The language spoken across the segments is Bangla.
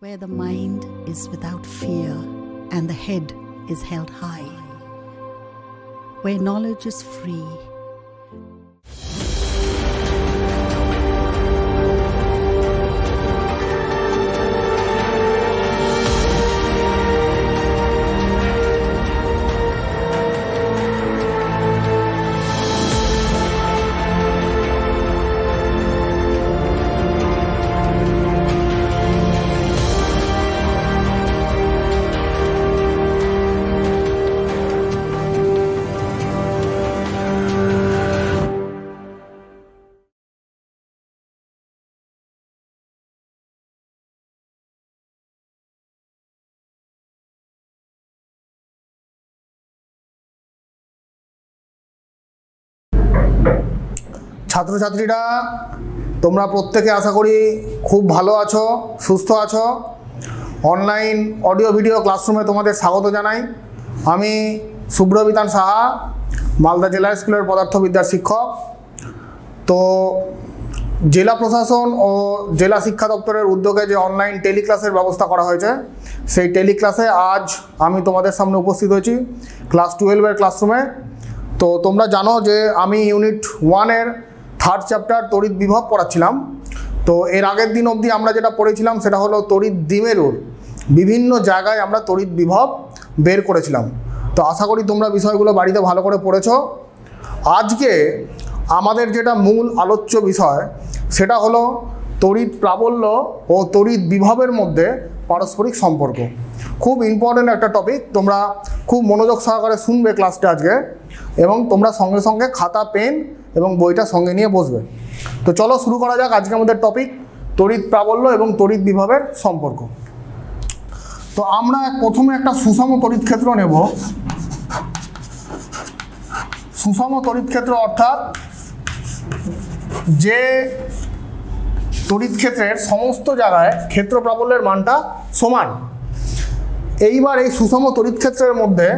where the mind is without fear and the head is held high, where knowledge is free. ছাত্রছাত্রীরা তোমরা প্রত্যেকে আশা করি খুব ভালো আছো, সুস্থ আছো। অনলাইন অডিও ভিডিও ক্লাসরুমে তোমাদের স্বাগত জানাই। আমি সুব্রবিতান সাহা, মালদা জেলা স্কুলের পদার্থবিদ্যার শিক্ষক। তো জেলা প্রশাসন ও জেলা শিক্ষা দপ্তরের উদ্যোগে যে অনলাইন টেলিক্লাসের ব্যবস্থা করা হয়েছে, সেই টেলিক্লাসে আজ আমি তোমাদের সামনে উপস্থিত হয়েছি ক্লাস 12-এর ক্লাসরুমে। তো তোমরা জানো যে আমি ইউনিট 1-এর 3rd চ্যাপ্টার তড়িৎ বিভব পড়াচ্ছিলাম। তো এর আগের দিন অবধি আমরা যেটা পড়েছিলাম সেটা হলো তড়িৎ দ্বিমেরুর বিভিন্ন জায়গায় আমরা তড়িৎ বিভব বের করেছিলাম। তো আশা করি তোমরা বিষয়গুলো বাড়িতে ভালো করে পড়েছো। আজকে আমাদের যেটা মূল আলোচ্য বিষয় সেটা হলো তড়িৎ প্রাবল্য ও তড়িৎ বিভবের মধ্যে পারস্পরিক সম্পর্ক। খুব ইম্পর্টেন্ট একটা টপিক, তোমরা খুব মনোযোগ সহকারে শুনবে ক্লাসটা আজকে, এবং তোমরা সঙ্গে সঙ্গে খাতা পেন এবং বইটা সঙ্গে নিয়ে বসবে। তো চলো শুরু করা যাক আজকে আমাদের টপিক তড়িৎ প্রাবল্য এবং তড়িৎ বিভবের সম্পর্ক। তো আমরা প্রথমে একটা সুষম তড়িৎ ক্ষেত্র নেব। সুষম তড়িৎ ক্ষেত্র অর্থাৎ যে তড়িৎ ক্ষেত্রের সমস্ত জায়গায় ক্ষেত্র প্রাবল্যের মানটা সমান। এইবার এই সুষম তড়িৎ ক্ষেত্রের মধ্যে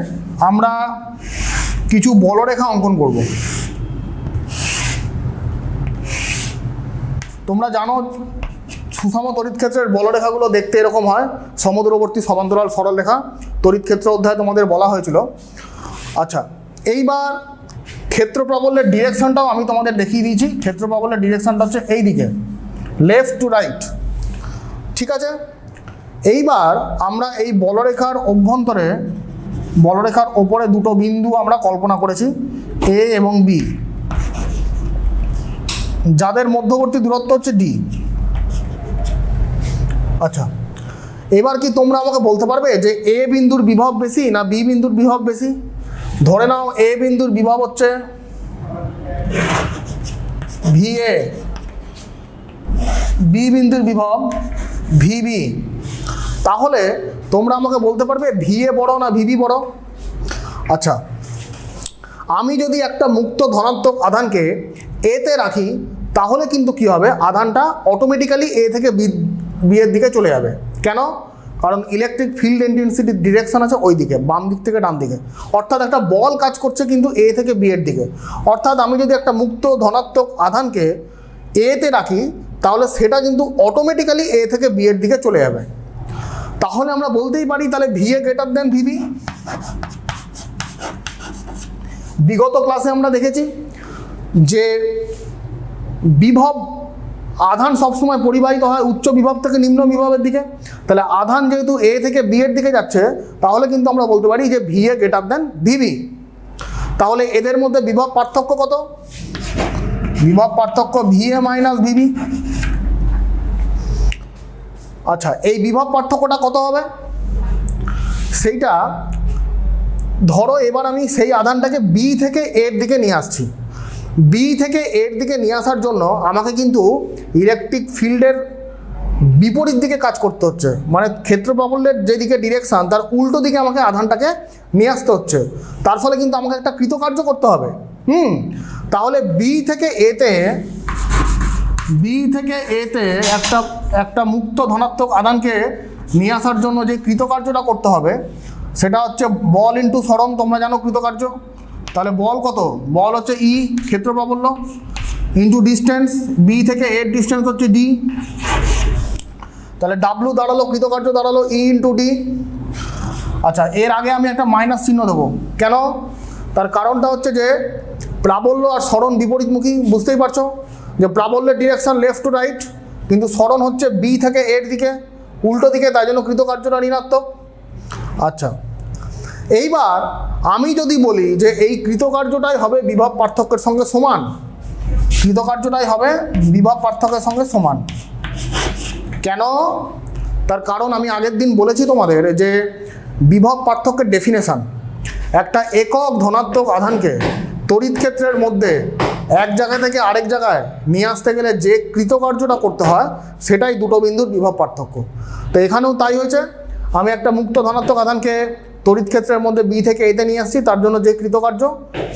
আমরা কিছু বলরেখা অঙ্কন করব। তোমরা জানো সুষম তড়িৎ ক্ষেত্রের বলরেখাগুলো দেখতে এরকম হয়, সমদূরবর্তী সমান্তরাল সরলরেখা। তড়িৎ ক্ষেত্র অধ্যায়ে তোমাদের বলা হয়েছিল। আচ্ছা, এইবার ক্ষেত্র প্রাবল্যের ডিরেকশনটাও আমি তোমাদের দেখিয়ে দিয়েছি। ক্ষেত্র প্রাবল্যের ডিরেকশনটা হচ্ছে এই দিকে, লেফট টু রাইট, ঠিক আছে। এইবার আমরা এই বলরেখার অভ্যন্তরে, বলরেখার ওপরে দুটো বিন্দু আমরা কল্পনা করেছি, এ এবং বি, যাদের মধ্যবর্তী দূরত্ব হচ্ছে ডি। আচ্ছা, এবার কি তোমরা আমাকে বলতে পারবে যে এ বিন্দুর বিভব বেশি না বি বিন্দুর বিভব বেশি? ধরে নাও এ বিন্দুর বিভব হচ্ছে ভিএ, বি বিন্দুর বিভব ভিবি। তাহলে তোমরা আমাকে বলতে পারবে ভিএ বড় না ভিবি বড়? আচ্ছা, আমি যদি একটা মুক্ত ধনাত্মক আধানকে এতে রাখি তাহলে কিন্তু কি হবে, আধানটা অটোমেটিক্যালি এ থেকে বি এর দিকে চলে যাবে। কেন? কারণ ইলেকট্রিক ফিল্ড ইন্টেন্সিটির ডিরেকশন আছে ওই দিকে, বাম দিক থেকে ডান দিকে। অর্থাৎ একটা বল কাজ করছে কিন্তু এ থেকে বি এর দিকে। অর্থাৎ আমি যদি একটা মুক্ত ধনাত্মক আধানকে এতে রাখি তাহলে সেটা কিন্তু অটোমেটিক্যালি এ থেকে বি এর দিকে চলে যাবে। তাহলে আমরা বলতেই পারি তাহলে ভিএ গ্রেটার দেন ভিবি। বিগত ক্লাসে আমরা দেখেছি যে বিভব, আধান সবসময় পরিবাহিত হয় উচ্চ বিভব থেকে নিম্ন বিভবের দিকে। তাহলে আধান যেহেতু এ থেকে বি এর দিকে যাচ্ছে তাহলে কিন্তু আমরা বলতে পারি যে ভিএ গ্রেটার দেন ভিবি। তাহলে এদের মধ্যে বিভব পার্থক্য কত? বিভব পার্থক্য ভিএ মাইনাস ভিবি। আচ্ছা, এই বিভব পার্থক্যটা কত হবে? সেইটা ধরো এবার আমি সেই আধানটাকে বি থেকে এর দিকে নিয়ে আসছি। বি থেকে এর দিকে নিয়ে আসার জন্য আমাকে কিন্তু ইলেকট্রিক ফিল্ডের বিপরীত দিকে কাজ করতে হচ্ছে, মানে ক্ষেত্র প্রাবল্যের যেদিকে ডিরেকশান তার উল্টো দিকে আমাকে আধানটাকে নিয়ে আসতে হচ্ছে। তার ফলে কিন্তু আমাকে একটা কৃতকার্য করতে হবে। তাহলে বি থেকে এতে একটা মুক্ত ধনাত্মক আধানকে নিয়ে আসার জন্য যে কৃতকার্যটা করতে হবে সেটা হচ্ছে বল ইন্টু সরণ। তোমরা জানো কৃতকার্য। তাহলে বল কত? বল হচ্ছে ই ক্ষেত্র প্রাবল্য ইন্টু ডিস্টেন্স, বি থেকে এর ডিস্টেন্স হচ্ছে ডি। তাহলে ডাব্লু দাঁড়ালো, কৃতকার্য দাঁড়ালো ই ইন্টু ডি। আচ্ছা, এর আগে আমি একটা মাইনাস চিহ্ন দেবো, কেন? তার কারণটা হচ্ছে যে প্রাবল্য আর সরণ বিপরীতমুখী, বুঝতেই পারছো যে প্রাবল্যের ডিরেকশন লেফট টু রাইট, কিন্তু সরণ হচ্ছে বি থেকে এর দিকে, উল্টো দিকে, তাই জন্য কৃতকার্যটা ঋণাত্মক। আচ্ছা, এইবার আমি যদি বলি যে এই কৃতকার্যটাই হবে বিভব পার্থক্যের সঙ্গে সমান, কৃতকার্যটাই হবে বিভব পার্থক্যের সঙ্গে সমান, কেন? তার কারণ আমি আগের দিন বলেছি তোমাদের যে বিভব পার্থক্যের ডেফিনেশন, একটা একক ধনাত্মক আধানকে তড়িৎ ক্ষেত্রের মধ্যে এক জায়গা থেকে আরেক জায়গায় নিয়ে আসতে গেলে যে কৃতকার্যটা করতে হয় সেটাই দুটো বিন্দুর বিভব পার্থক্য। তো এখানেও তাই হয়েছে, আমি একটা মুক্ত ধনাত্মক আধানকে তড়িৎ ক্ষেত্রের মধ্যে বি থেকে এতে নিয়ে আসছি, তার জন্য যে কৃতকার্য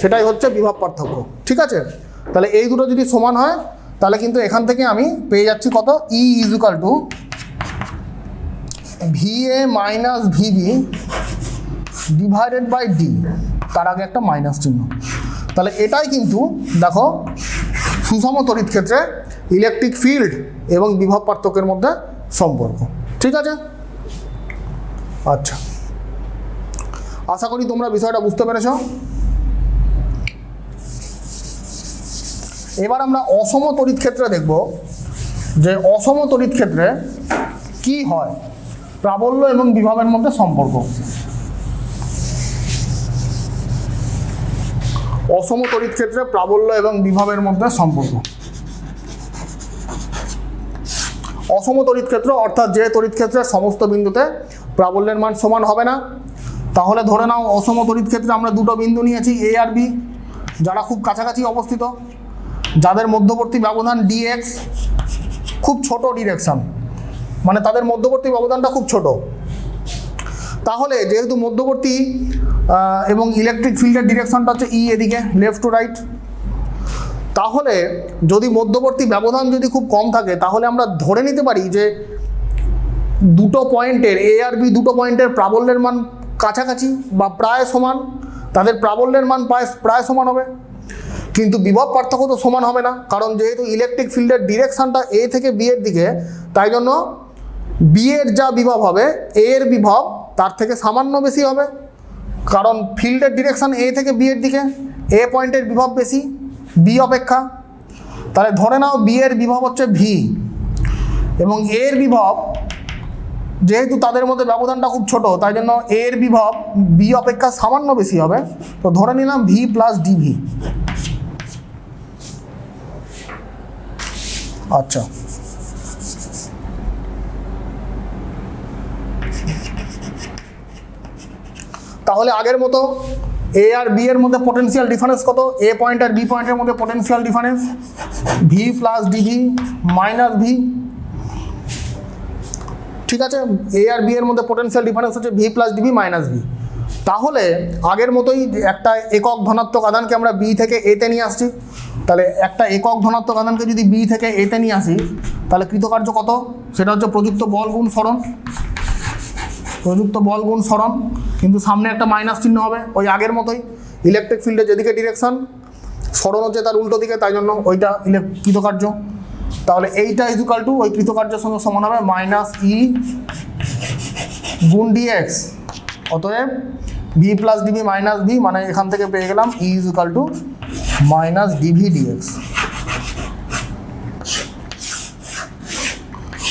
সেটাই হচ্ছে বিভব পার্থক্য। ঠিক আছে, তাহলে এই দুটো যদি সমান হয় তাহলে কিন্তু এখান থেকে আমি পেয়ে যাচ্ছি কত, E is equal to VA minus VB divided by D, তার আগে একটা মাইনাস চিহ্ন। তাহলে এটাই কিন্তু দেখো সুষম তড়িৎ ক্ষেত্রে ইলেকট্রিক ফিল্ড এবং বিভব পার্থক্যের মধ্যে সম্পর্ক। ঠিক আছে, আচ্ছা, আশা করি তোমরা বিষয়টা বুঝতে পেরেছো। এবার আমরা অসম তড়িৎ ক্ষেত্রে দেখব যে অসম তড়িৎ ক্ষেত্রে কি হয়, প্রাবল্য এবং বিভবের মধ্যে সম্পর্ক। অসম তড়িৎ ক্ষেত্রে প্রাবল্য এবং বিভবের মধ্যে সম্পর্ক। অসম তড়িৎ ক্ষেত্র অর্থাৎ যে তড়িৎ ক্ষেত্রের সমস্ত বিন্দুতে প্রাবল্যের মান সমান হবে না। তাহলে ধরে নাও অসম তড়িৎ ক্ষেত্রে আমরা দুটো বিন্দু নিয়েছি এ আর বি, যারা খুব কাছাকাছি অবস্থিত, যাদের মধ্যবর্তী ব্যবধান ডিএক্স, খুব ছোট ডিরেকশন, মানে তাদের মধ্যবর্তী ব্যবধানটা খুব ছোট। তাহলে যেহেতু মধ্যবর্তী এবং ইলেকট্রিক ফিল্ডের ডিরেকশনটা হচ্ছে ই এদিকে লেফট টু রাইট, তাহলে যদি মধ্যবর্তী ব্যবধান যদি খুব কম থাকে তাহলে আমরা ধরে নিতে পারি যে দুটো পয়েন্টের এ আর বি দুটো পয়েন্টের প্রাবল্যের মান কাছাকাছি বা প্রায় সমান, তাদের প্রাবল্যের মান প্রায় সমান হবে। কিন্তু বিভব পার্থক্য তো সমান হবে না, কারণ যেহেতু ইলেকট্রিক ফিল্ডের ডিরেকশনটা এ থেকে বি এর দিকে, তাই জন্য বি এর যা বিভব হবে এ এর বিভব তার থেকে সামান্য বেশি হবে, কারণ ফিল্ডের ডিরেকশন এ থেকে বি এর দিকে, এ পয়েন্টের বিভব বেশি বি অপেক্ষা। তাহলে ধরে নাও বি এর বিভব হচ্ছে ভি এবং এর বিভব, যেহেতু তাদের মধ্যে ব্যবধানটা খুব ছোট তাই জন্য এর বিভব বি অপেক্ষা সামান্য বেশি হবে, তো ধরে নিলাম ভি প্লাস ডিভি। আচ্ছা, তাহলে আগের মতো এ আর বি এর মধ্যে পোটেনশিয়াল ডিফারেন্স কত, এ পয়েন্ট আর বি পয়েন্টের মধ্যে potential difference V plus DV minus V. ঠিক আছে, এ আর বি এর মধ্যে পোটেনশিয়াল ডিফারেন্স হচ্ছে V plus DV minus V. তাহলে আগের মতোই একটা একক ধনাত্মক আধানকে আমরা বি থেকে এতে নিয়ে আসছি, তাহলে একটা একক ধনাত্মক আধানকে যদি বি থেকে এতে নিয়ে আসি তাহলে কৃতকার্য কত, সেটা হচ্ছে প্রযুক্ত বল গুণ সরণ, প্রযুক্ত বল গুণ সরণ, কিন্তু সামনে একটা মাইনাস চিহ্ন হবে ওই আগের মতোই, ইলেকট্রিক ফিল্ডে যেদিকে ডিরেকশন সরণ হচ্ছে তার উল্টো দিকে, তাই জন্য ওইটা কৃতকার্য। তাহলে এইটা ইজ ইকুয়াল টু ওই কৃতকার্যের সঙ্গে সমান হবে মাইনাস ই গুণ ডিএক্স। অতএব V plus DV minus V, মানে এখান থেকে পেয়ে গেলাম E is equal to minus dv dx.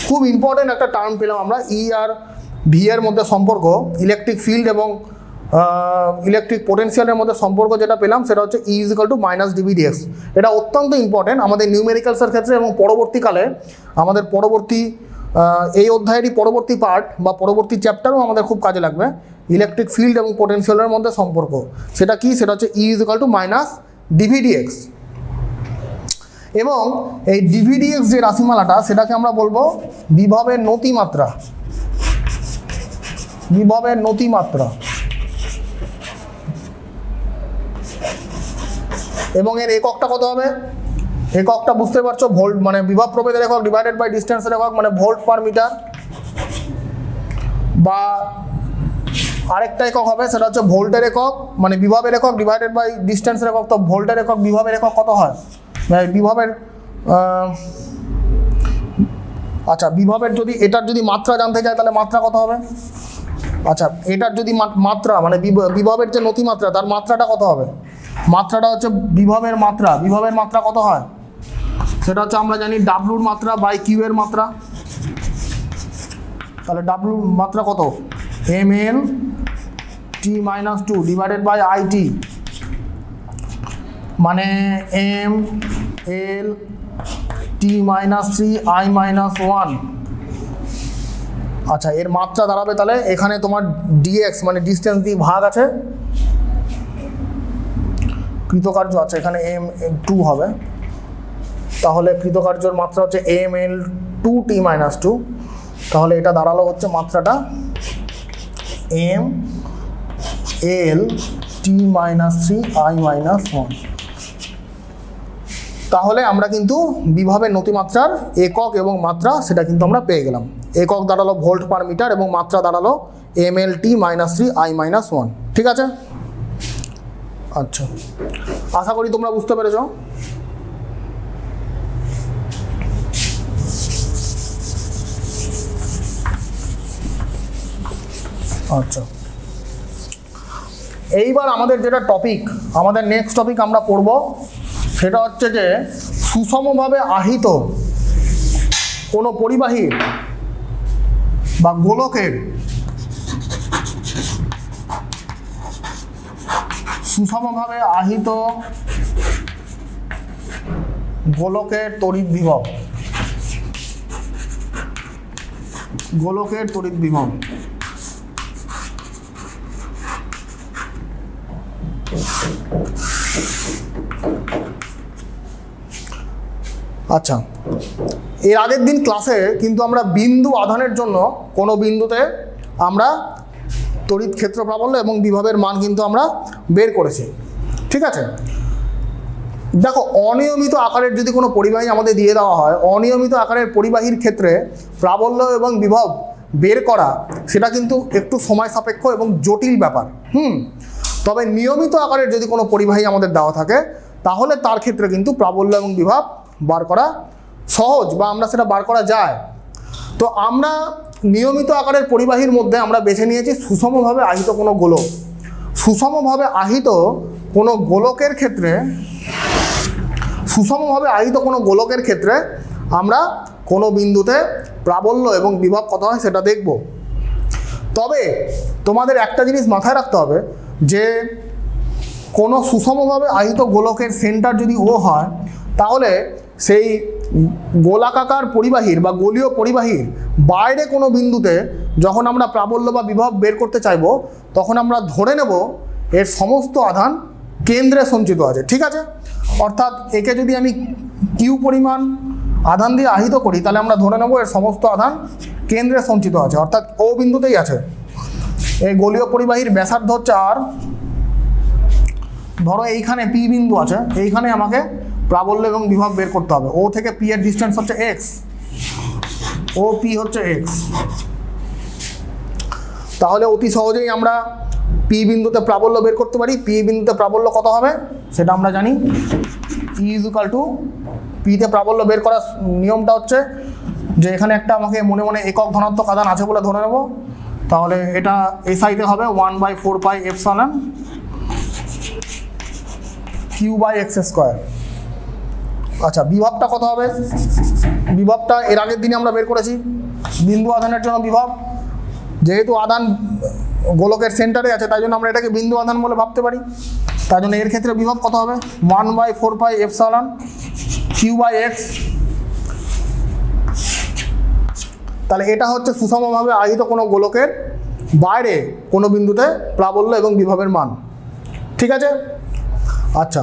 খুব ইম্পর্টেন্ট একটা টার্ম পেলাম আমরা, ই আর ভি এর মধ্যে সম্পর্ক, ইলেকট্রিক ফিল্ড এবং ইলেকট্রিক পোটেনশিয়ালের মধ্যে সম্পর্ক যেটা পেলাম সেটা হচ্ছে E is equal to minus dv dx. এটা অত্যন্ত ইম্পর্টেন্ট আমাদের নিউমেরিক্যালসের ক্ষেত্রে এবং পরবর্তীকালে আমাদের পরবর্তী এই অধ্যায়েরই পরবর্তী পার্ট বা পরবর্তী চ্যাপ্টারও আমাদের খুব কাজে লাগবে। ইলেকট্রিক ফিল্ড এবং পোটেনশিয়ালের মধ্যে সম্পর্ক সেটা কি, সেটা হচ্ছে E is equal to minus dv dx. এবং এই ডিভি ডিএক্স যে রাশিমালাটা সেটাকে আমরা বলবো বিভবের নতিমাত্রা, বিভবের নতিমাত্রা। এবং এর এককটা কত হবে, এককটা বুঝতে পারছো, ভোল্ট, মানে বিভব প্রভেদের একক ডিভাইডেড বাই ডিস্টেন্সের একক মানে ভোল্ট পার মিটার, বা আরেকটা একক হবে সেটা হচ্ছে ভোল্টের একক, মানে বিভবের একক ডিভাইডেড বাই ডিস্টেন্সের একক। তো ভোল্টের একক বিভবের একক কত হয়, বিভবের আচ্ছা বিভবের যদি এটার যদি মাত্রা জানতে চাই তাহলে মাত্রা কত হবে? আচ্ছা এটার যদি মাত্রা মানে বিভবের যে নতিমাত্রা তার মাত্রাটা কত হবে? মাত্রাটা হচ্ছে বিভবের মাত্রা। বিভবের মাত্রা কত হয়? সেটা হচ্ছে আমরা জানি ডাব্লুর মাত্রা বাই কিউ এর মাত্রা। তাহলে ডাব্লুর মাত্রা কত? M L T minus two divided by I T, মানে M L T minus three I minus one. আচ্ছা এর মাত্রা দাঁড়াবে তাহলে এখানে তোমার ডিএক্স মানে ডিস্টেন্স দিয়ে ভাগ আছে, কৃতকার্য আছে এখানে এম টু হবে, তাহলে কৃতকার্যর মাত্রা হচ্ছে M L two T minus two. তাহলে এটা দাঁড়ালো হচ্ছে মাত্রাটা M L T minus three I minus one. তাহলে আমরা কিন্তু বিভবের নতিমাত্রার একক এবং মাত্রা সেটা কিন্তু আমরা পেয়ে গেলাম। একক দাঁড়ালো ভোল্ট পার মিটার এবং মাত্রা দাঁড়ালো M L T minus three I minus one. ঠিক আছে? আচ্ছা আশা করি তোমরা বুঝতে পেরেছো। আচ্ছা এইবার আমাদের যেটা টপিক, আমাদের নেক্সট টপিক আমরা পড়ব সেটা হচ্ছে যে সুষমভাবে আহিত কোনো পরিবাহীর বা গোলকের সুষমভাবে আহিত গোলকের তড়িৎ বিভব। গোলকের তড়িৎ বিভব আচ্ছা এর আগের দিন ক্লাসে কিন্তু আমরা বিন্দু আধানের জন্য কোনো বিন্দুতে আমরা তড়িৎ ক্ষেত্র প্রাবল্য এবং বিভবের মান কিন্তু আমরা বের করেছি। ঠিক আছে? দেখো অনিয়মিত আকারের যদি কোনো পরিবাহী আমাদের দিয়ে দেওয়া হয়, অনিয়মিত আকারের পরিবাহীর ক্ষেত্রে প্রাবল্য এবং বিভব বের করা সেটা কিন্তু একটু সময় সাপেক্ষ এবং জটিল ব্যাপার। তবে নিয়মিত আকারের যদি কোনো পরিবাহী আমাদের দেওয়া থাকে তাহলে তার ক্ষেত্রে কিন্তু প্রাবল্য এবং বিভব বার করা সহজ বা আমরা সেটা বার করা যায়। তো আমরা নিয়মিত আকারের পরিবাহীর মধ্যে আমরা বেছে নিয়েছি সুষমভাবে আহিত কোনো গোলক। সুষমভাবে আহিত কোনো গোলকের ক্ষেত্রে আমরা কোনো বিন্দুতে প্রাবল্য এবং বিভব কত হয় সেটা দেখব। তবে তোমাদের একটা জিনিস মাথায় রাখতে হবে যে কোনো সুষমভাবে আহিত গোলকের সেন্টার যদি ও হয় তাহলে সেই গোলাকার পরিবাহীর বা গোলীয় পরিবাহীর বাইরে কোনো বিন্দুতে যখন আমরা প্রাবল্য বা বিভব বের করতে চাইব তখন আমরা ধরে নেব এর সমস্ত আধান কেন্দ্রে সঞ্চিত আছে। ঠিক আছে? অর্থাৎ একে যদি আমি কিউ পরিমাণ আধান দিয়ে আহিত করি তাহলে আমরা ধরে নেব এর সমস্ত আধান কেন্দ্রে সঞ্চিত আছে, অর্থাৎ ও বিন্দুতেই আছে। এই গোলীয় পরিবাহীর ব্যাসার্ধ হচ্ছে আর। ধরো এইখানে পি বিন্দু আছে, এইখানে আমাকে প্রাবল্য এবং বিভব বের করতে হবে। ও থেকে পি এর ডিস্টেন্স হচ্ছে এক্স, ও পি হচ্ছে এক্স। তাহলে অতি সহজেই আমরা পি বিন্দুতে প্রাবল্য বের করতে পারি। পি বিন্দুতে প্রাবল্য কত হবে সেটা আমরা জানি, ই ইজ ইকুয়াল টু পিতে প্রাবল্য বের করার নিয়মটা হচ্ছে যে এখানে একটা আমাকে মনে মনে একক ধনাত্মক আধান আছে বলে ধরে নেব। তাহলে এটা এসআইতে হবে 1/4 pi epsilon Q by x square. আচ্ছা বিভবটা কত হবে? বিভবটা এর আগের দিনে আমরা বের করেছি। বিন্দু আধানের জন্য বিভব, যেহেতু আধান গোলকের সেন্টারে আছে তাই জন্য আমরা এটাকে বিন্দু আধান বলে ভাবতে পারি। তাই জন্য এর ক্ষেত্রে বিভব কত হবে? 1/4 pi epsilon Q by x. তাহলে এটা হচ্ছে সুষমভাবে আহিত কোনো গোলকের বাইরে কোনো বিন্দুতে প্রাবল্য এবং বিভবের মান। ঠিক আছে? আচ্ছা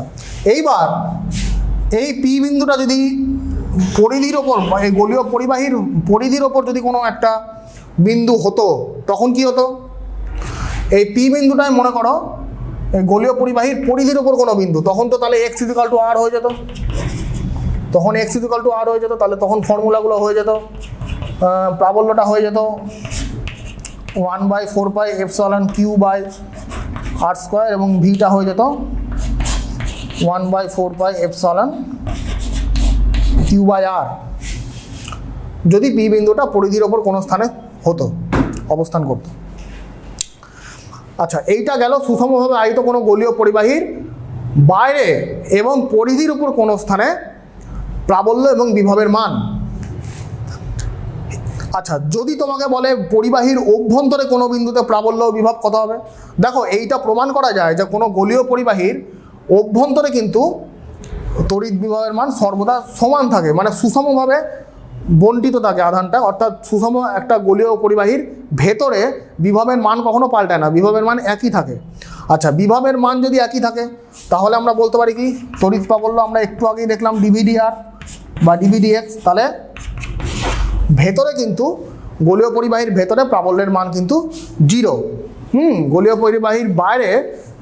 এইবার এই পি বিন্দুটা যদি পরিধির ওপর, এই গোলীয় পরিবাহীর পরিধির ওপর যদি কোনো একটা বিন্দু হতো তখন কি হতো? এই পি বিন্দুটাই মনে করো এই গোলীয় পরিবাহীর পরিধির ওপর কোনো বিন্দু, তখন তো তাহলে এক্স ইকুয়াল টু আর হয়ে যেত। তখন এক্স ইকুয়াল টু আর হয়ে যেত, তাহলে তখন ফর্মুলাগুলো হয়ে যেত, প্রাবল্যটা হয়ে যেত 1/4 pi epsilon Q by R square এবং ভিটা হয়ে যেত 1/4 pi epsilon Q by R. যদি পি বিন্দুটা পরিধির ওপর কোনো স্থানে হতো, অবস্থান করতো। আচ্ছা, এইটা গেল সুষমভাবে আহিত কোনো গোলীয় পরিবাহীর বাইরে এবং পরিধির উপর কোনো স্থানে প্রাবল্য এবং বিভবের মান। আচ্ছা, যদি তোমাকে বলে পরিবাহীর অভ্যন্তরে কোনো বিন্দুতে প্রাবল্য ও বিভব কত হবে, দেখো এইটা প্রমাণ করা যায় যে কোনো গোলীয় পরিবাহীর অভ্যন্তরে কিন্তু তড়িৎ বিভবের মান সর্বদা সমান থাকে, মানে সুষমভাবে বণ্টিত থাকে আধানটা, অর্থাৎ সুষম একটা গোলীয় পরিবাহীর ভেতরে বিভবের মান কখনো পাল্টায় না, বিভবের মান একই থাকে। আচ্ছা, বিভবের মান যদি একই থাকে তাহলে আমরা বলতে পারি কি তড়িৎ প্রাবল্য, আমরা একটু আগেই দেখলাম ডিভিডিআর বা ডিভিডিএক্স, তাহলে ভেতরে কিন্তু গোলীয় পরিবাহীর ভেতরে প্রাবল্যের মান কিন্তু 0। গোলীয় পরিবাহীর বাইরে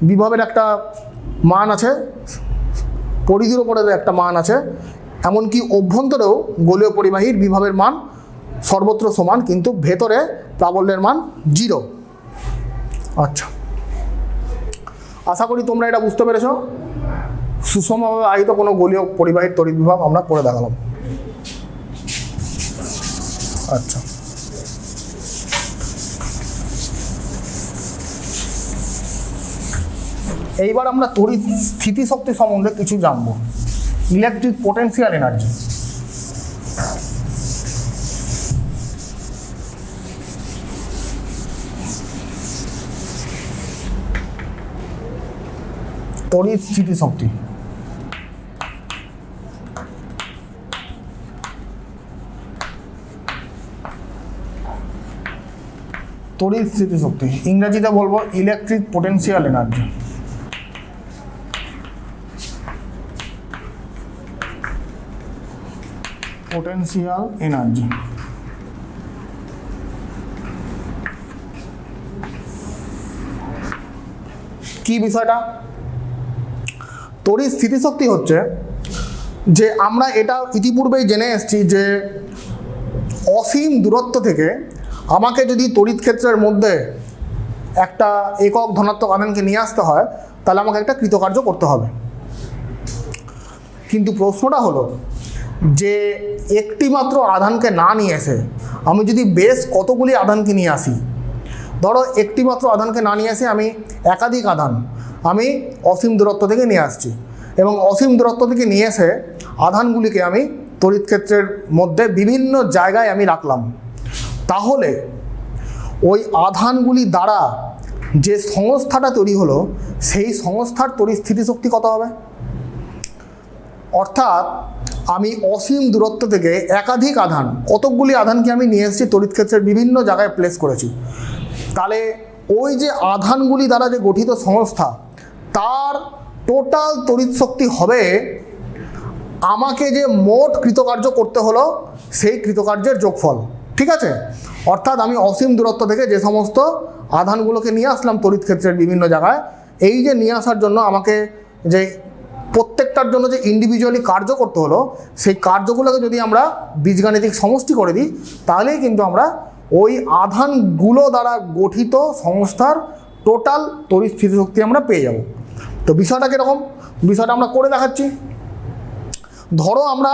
বিভবের একটা মান আছে, পরিধির ওপরে একটা মান আছে, এমনকি অভ্যন্তরেও গোলীয় পরিবাহীর বিভবের মান সর্বত্র সমান, কিন্তু ভেতরে প্রাবল্যের মান 0। আচ্ছা, আশা করি তোমরা এটা বুঝতে পেরেছ। সুষমভাবে আহিত কোনো গোলীয় পরিবাহীর তড়িৎ বিভব আমরা করে দেখালাম। আচ্ছা, এইবার আমরা তড়িৎ স্থিতিশক্তি সম্বন্ধে কিছু জানব। Electric potential energy. তড়িৎ স্থিতিশক্তি। তড়িৎ স্থিতিশক্তি ইংরেজিতে বলবো electric potential energy. Potential energy কি বিষয়টা? তড়িৎ স্থিতিশক্তি হচ্ছে যে আমরা এটা ইতিপূর্বেই জেনে এসেছি যে অসীম দূরত্ব থেকে আমাকে যদি তড়িৎ ক্ষেত্রের মধ্যে একটা একক ধনাত্মক আধানকে নিয়ে আসতে হয় তাহলে আমাকে একটা কৃতকার্য করতে হবে। কিন্তু প্রশ্নটা হলো যে একটি মাত্র আধানকে না নিয়ে এসে আমি যদি বেশ কতগুলি আধানকে নিয়ে আসি, ধরো একটি মাত্র আধানকে না নিয়ে এসে আমি একাধিক আধান আমি অসীম দূরত্ব থেকে নিয়ে আসছি, এবং অসীম দূরত্ব থেকে নিয়ে এসে আধানগুলিকে আমি তড়িৎ ক্ষেত্রের মধ্যে বিভিন্ন জায়গায় আমি রাখলাম, তাহলে ওই আধানগুলি দ্বারা যে সংস্থাটা তৈরি হলো সেই সংস্থার তড়িৎ স্থিতিশক্তি কত হবে? অর্থাৎ আমি অসীম দূরত্ব থেকে একাধিক আধান, কতকগুলি আধানকে আমি নিয়ে এসেছি তড়িৎ ক্ষেত্রের বিভিন্ন জায়গায় প্লেস করেছি, তাহলে ওই যে আধানগুলি দ্বারা যে গঠিত সংস্থা তার টোটাল তড়িৎ শক্তি হবে আমাকে যে মোট কৃতকার্য করতে হলো সেই কৃতকার্যের যোগফল। ঠিক আছে? অর্থাৎ আমি অসীম দূরত্ব থেকে যে সমস্ত আধানগুলোকে নিয়ে আসলাম তড়িৎ ক্ষেত্রের বিভিন্ন জায়গায়, এই যে নিয়ে আসার জন্য আমাকে যে প্রত্যেকটার জন্য যে ইন্ডিভিজুয়ালি কার্য করতে হলো সেই কার্যগুলোকে যদি আমরা বীজগাণিতিক সমষ্টি করে দিই তাহলেই কিন্তু আমরা ওই আধানগুলো দ্বারা গঠিত সংস্থার টোটাল তড়িৎ স্থিতিশক্তি আমরা পেয়ে যাব। তো বিষয়টা কীরকম? বিষয়টা আমরা করে দেখাচ্ছি। ধরো আমরা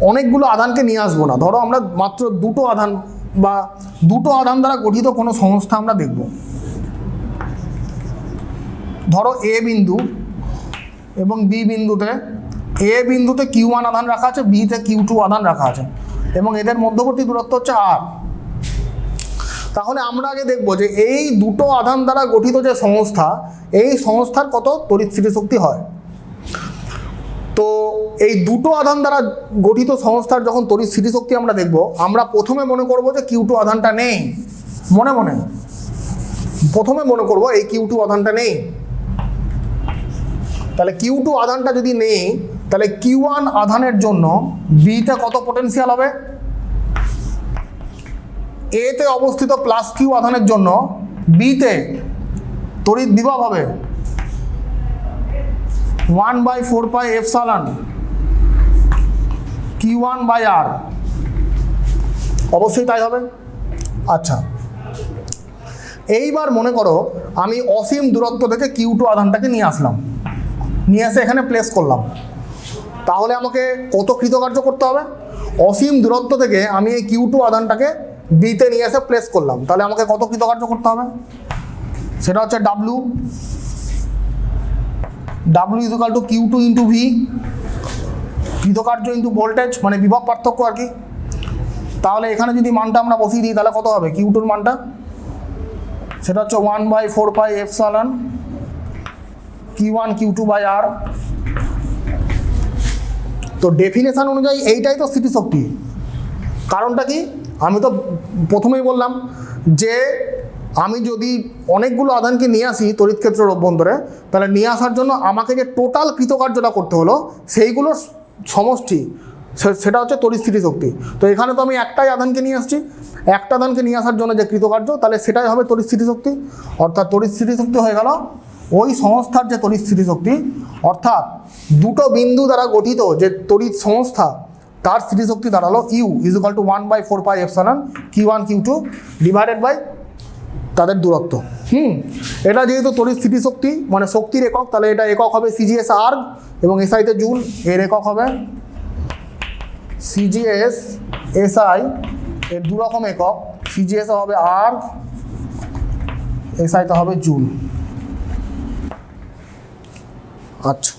অনেকগুলো আধানকে নিয়ে আসবো না, ধরো আমরা মাত্র দুটো আধান বা দুটো আধান দ্বারা গঠিত কোনো সংস্থা আমরা দেখব। ধরো এ বিন্দু এবং বি বিন্দুতে, এ বিন্দুতে Q1 আধান রাখা আছে, বিতে Q2 আধান রাখা আছে, এবং এদের মধ্যবর্তী দূরত্ব হচ্ছে R। তাহলে আমরা আগে দেখব যে এই দুটো আধান দ্বারা গঠিত যে সংস্থা, এই সংস্থার কত তড়িৎ স্থিতিশক্তি হয়। তো এই দুটো আধান দ্বারা গঠিত সংস্থার যখন তড়িৎ স্থিতিশক্তি আমরা দেখব, আমরা প্রথমে মনে করব যে Q2 আধানটা নেই, মনে মনে প্রথমে মনে করব এই Q2 আধানটা নেই। তাহলে Q2 আধানটা যদি নেই তাহলে Q1 আধানের জন্য বিতে কত পোটেনশিয়াল হবে? এতে অবস্থিত প্লাস কিউ আধানের জন্য বিতে তড়িৎ বিভব হবে 1/4 পাই এপসাইলন Q1/R। অবশ্যই তাই হবে। আচ্ছা, এইবার মনে করো আমি অসীম দূরত্ব থেকে Q2 আধানটাকে নিয়ে আসলাম, নিয়ে এসে এখানে প্লেস করলাম, তাহলে আমাকে কত কৃতকার্য করতে হবে? অসীম দূরত্ব থেকে আমি এই Q2 আধানটাকে বিতে নিয়ে এসে প্লেস করলাম, তাহলে আমাকে কত কৃতকার্য করতে হবে? সেটা হচ্ছে W is equal to Q2 into V, কৃতকার্য ইন্টু ভোল্টেজ, মানে বিভব পার্থক্য আর কি। তাহলে এখানে যদি মানটা আমরা বসিয়ে দিই তাহলে কত হবে Q2-র মানটা? সেটা হচ্ছে 1/4πε Q1 Q2/R। তো ডেফিনেশন অনুযায়ী এইটাই তো স্থিতিশক্তি। কারণটা কি? আমি তো প্রথমেই বললাম যে আমি যদি অনেকগুলো আধানকে নিয়ে আসি তড়িৎ ক্ষেত্রের অভ্যন্তরে, তাহলে নিয়ে আসার জন্য আমাকে যে টোটাল কৃতকার্যটা করতে হলো সেইগুলোর সমষ্টি, সেটা হচ্ছে তড়িৎ স্থিতিশক্তি। তো এখানে তো আমি একটাই আধানকে নিয়ে আসছি, একটা আধানকে নিয়ে আসার জন্য যে কৃতকার্য, তাহলে সেটাই হবে তড়িৎ স্থিতিশক্তি। অর্থাৎ তড়িৎ স্থিতিশক্তি হয়ে গেল ওই সংস্থার যে তড়িৎ স্থিতিশক্তি, অর্থাৎ দুটো বিন্দু দ্বারা গঠিত যে তড়িৎ সংস্থা, তার স্থিতিশক্তি দাঁড়ালো U is equal to 1/4πε Q1 Q2 divided by তাদের দূরত্ব। এটা যেহেতু তড়িৎ স্থিতিশক্তি মানে শক্তির একক, তাহলে এটা একক হবে CGS আর্গ এবং SI-তে জুল। এর একক হবে CGS SI, এর দু রকম একক, CGS হবে আর্গ, SI-তে হবে জুল। আচ্ছা,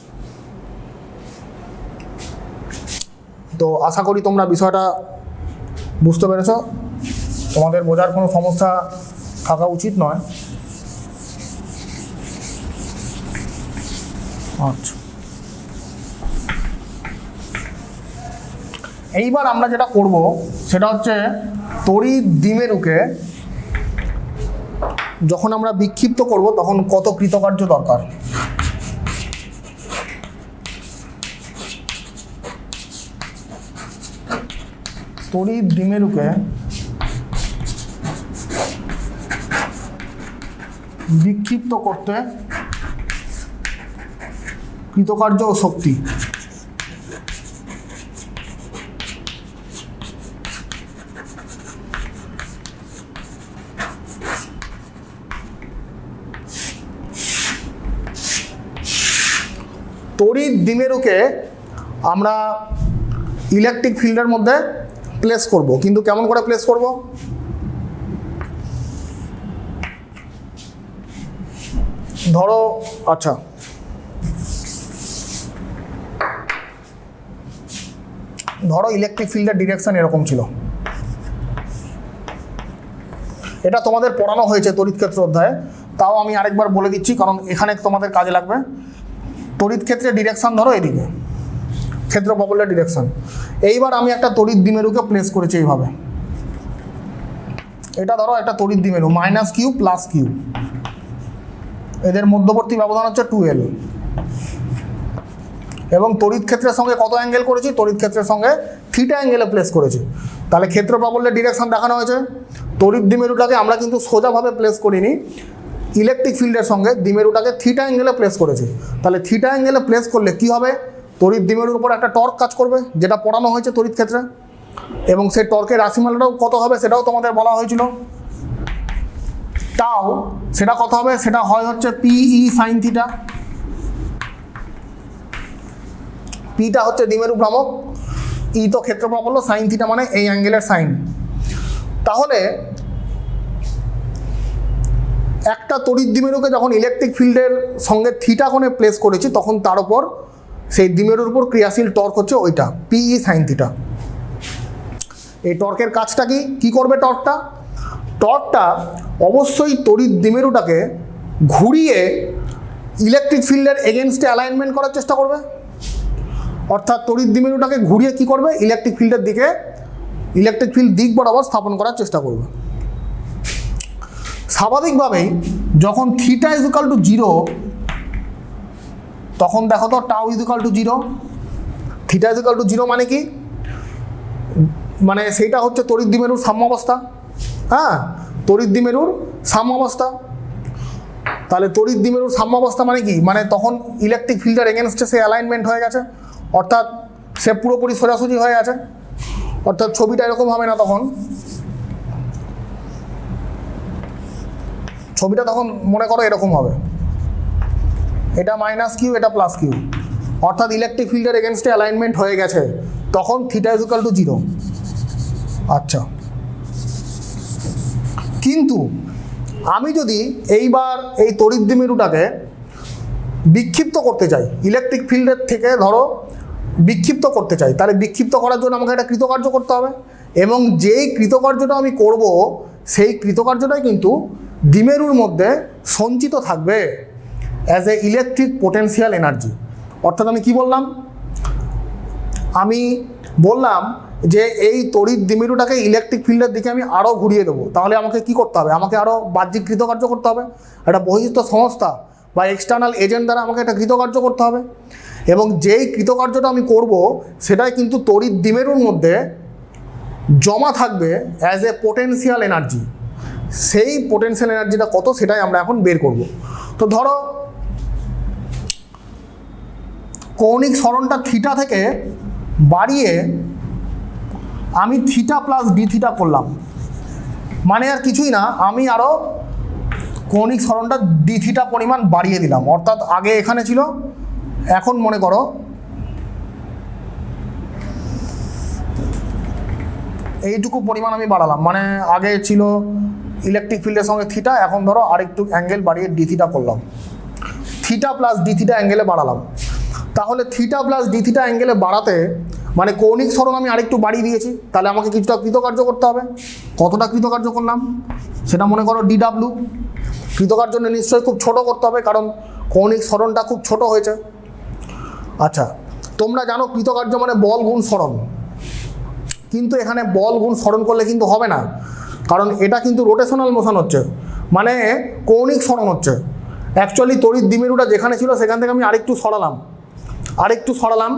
তো আশা করি তোমরা বিষয়টা বুঝতে পেরেছ। তোমাদের বোঝার কোনো সমস্যা থাকা উচিত নয়। আচ্ছা, এইবার আমরা যেটা করব সেটা হচ্ছে তড়িৎ দ্বিমেরুকে যখন আমরা বিক্ষিপ্ত করব তখন কত কৃতকার্য দরকার। তড়িৎ দ্বিমেরুকে বিক্ষিপ্ত করতে কৃতকার্য ও শক্তি। তড়িৎ দ্বিমেরুকে আমরা ইলেকট্রিক ফিল্ডের মধ্যে প্লেস করব, কিন্তু কেমন করে প্লেস করব? ধরো, আচ্ছা ধরো ইলেকট্রিক ফিল্ডের ডিরেকশন এরকম ছিল। এটা তোমাদের পড়ানো হয়েছে তড়িৎ ক্ষেত্র অধ্যায়ে, তাও আমি আরেকবার বলে দিচ্ছি কারণ এখানে তোমাদের কাজে লাগবে। তড়িৎ ক্ষেত্রের ডিরেকশন ধরো এদিকে, ক্ষেত্র প্রবলের ডিরেকশন। এইবার আমি একটা তড়িৎ দ্বিমেরুকে প্লেস করেছি এইভাবে। এটা ধরো একটা তড়িৎ দ্বিমেরু -Q + Q, এদের মধ্যবর্তী ব্যবধান হচ্ছে 2L, এবং তড়িৎ ক্ষেত্রের সঙ্গে কত অ্যাঙ্গেল করেছি? তড়িৎ ক্ষেত্রের সঙ্গে θ অ্যাঙ্গেলে প্লেস করেছি। তাহলে ক্ষেত্র প্রাবল্যের ডিরেকশন দেখানো হয়েছে। তড়িৎ দ্বিমেরুটাকে আমরা কিন্তু সোজাভাবে প্লেস করিনি, ইলেকট্রিক ফিল্ডের সঙ্গে দ্বিমেরুটাকে θ অ্যাঙ্গেলে প্লেস করেছি। তাহলে θ অ্যাঙ্গেলে প্লেস করলে কি হবে? তড়িৎ দ্বিমেরুর উপর একটা টর্ক কাজ করবে, যেটা পড়ানো হয়েছে তড়িৎ ক্ষেত্রে, এবং সেই টর্কের রাশিমালাটাও কত হবে সেটাও তোমাদের বলা হয়েছিল। তাও সেটা কত হবে? সেটা হচ্ছে PE sin θ। পিটা হচ্ছে দ্বিমেরু ভ্রামক, ই তো ক্ষেত্র প্রাবল্য, sin θ মানে এই অ্যাঙ্গেলের সাইন। তাহলে একটা তড়িৎ দ্বিমেরুকে যখন ইলেকট্রিক ফিল্ডের সঙ্গে θ কোণে প্লেস করেছি, তখন তার উপর সেই দ্বিমেরুর উপর ক্রিয়াশীল টর্ক হচ্ছে ওইটা PE sin θ। এই টর্কের কাজটা কি করবে? টর্কটা অবশ্যই তড়িৎ দ্বিমেরুটাকে ঘুরিয়ে ইলেকট্রিক ফিল্ডের এগেনস্টে অ্যালাইনমেন্ট করার চেষ্টা করবে। অর্থাৎ তড়িৎ দ্বিমেরুটাকে ঘুরিয়ে কি করবে? ইলেকট্রিক ফিল্ডের দিকে, ইলেকট্রিক ফিল্ড দিক বরাবর স্থাপন করার চেষ্টা করবে। স্বাভাবিকভাবেই যখন θ = 0, তখন দেখো তো τ = 0। θ = 0 মানে কি? মানে সেইটা হচ্ছে তড়িৎ দ্বিমেরুর সাম্যাবস্থা। হ্যাঁ, তড়িৎ দ্বিমেরুর সাম্যাবস্থা। তাহলে তড়িৎ দ্বিমেরুর সাম্যাবস্থা মানে কি? মানে তখন ইলেকট্রিক ফিল্ডের এগেনস্টে সে অ্যালাইনমেন্ট হয়ে গেছে, অর্থাৎ সে পুরোপুরি সোজাসুজি হয়ে আছে। অর্থাৎ ছবিটা এরকম হবে না, তখন ছবিটা তখন মনে করো এরকম হবে, এটা -Q, এটা +Q, অর্থাৎ ইলেকট্রিক ফিল্ডের এগেনস্টে অ্যালাইনমেন্ট হয়ে গেছে। তখন থিটা ইজ ইকুয়াল টু 0। আচ্ছা, কিন্তু আমি যদি এইবার এই তড়িৎ দ্বিমেরুটাকে বিক্ষিপ্ত করতে চাই, ইলেকট্রিক ফিল্ডের থেকে ধরো বিক্ষিপ্ত করতে চাই, তাহলে বিক্ষিপ্ত করার জন্য আমাকে একটা কৃতকার্য করতে হবে, এবং যেই কৃতকার্যটা আমি করব সেই কৃতকার্যটাই কিন্তু দ্বিমেরুর মধ্যে সঞ্চিত থাকবে as a electric potential energy. অর্থাৎ আমি কি বললাম, আমি বললাম যে এই তড়িৎ দ্বিমেরুটাকে ইলেকট্রিক ফিল্ডের দিকে আমি আরও ঘুরিয়ে দেবো, তাহলে আমাকে কি করতে হবে, আমাকে আরও বাহ্যিক কৃতকার্য করতে হবে, একটা বহিঃস্থ সংস্থা বা এক্সটার্নাল এজেন্ট দ্বারা আমাকে একটা কৃতকার্য করতে হবে, এবং যেই কৃতকার্যটা আমি করব সেটাই কিন্তু তড়িৎ দ্বিমেরুর মধ্যে জমা থাকবে অ্যাজ এ পোটেনশিয়াল এনার্জি। সেই পোটেনশিয়াল এনার্জিটা কত সেটাই আমরা এখন বের করব। তো ধরো কৌণিক সরণটা থিটা থেকে বাড়িয়ে আমি থিটা প্লাস ডি থিটা করলাম, মানে আর কিছুই না, আমি আরও কৌণিক সরণটা ডি থিটা পরিমাণ বাড়িয়ে দিলাম। অর্থাৎ আগে এখানে ছিল, এখন মনে করো এইটুকু পরিমাণ আমি বাড়ালাম, মানে আগে ছিল ইলেকট্রিক ফিল্ডের সঙ্গে থিটা, এখন ধরো আরেকটু অ্যাঙ্গেল বাড়িয়ে ডি থিটা করলাম, থিটা প্লাস ডি থিটা অ্যাঙ্গেলে বাড়ালাম। তাহলে থিটা প্লাস ডি থিটা অ্যাঙ্গেলে বাড়াতে মানে কৌণিক সরণ আমি আরেকটু বাড়িয়ে দিয়েছি, তাহলে আমাকে কিছুটা কৃতকার্য করতে হবে। কতটা কৃতকার্য করলাম সেটা মনে করো DW। কৃতকার্য নিশ্চয়ই খুব ছোট করতে হবে, কারণ কৌণিক সরণটা খুব ছোট হয়েছে। আচ্ছা, তোমরা জানো কৃতকার্য মানে বল গুণ সরণ, কিন্তু এখানে বল গুণ সরণ করলে কিন্তু হবে না, কারণ এটা কিন্তু রোটেশনাল মোশন হচ্ছে, মানে কৌণিক সরণ হচ্ছে। অ্যাকচুয়ালি তড়িৎ দ্বিমেরুটা যেখানে ছিল সেখান থেকে আমি আরেকটু সরালাম,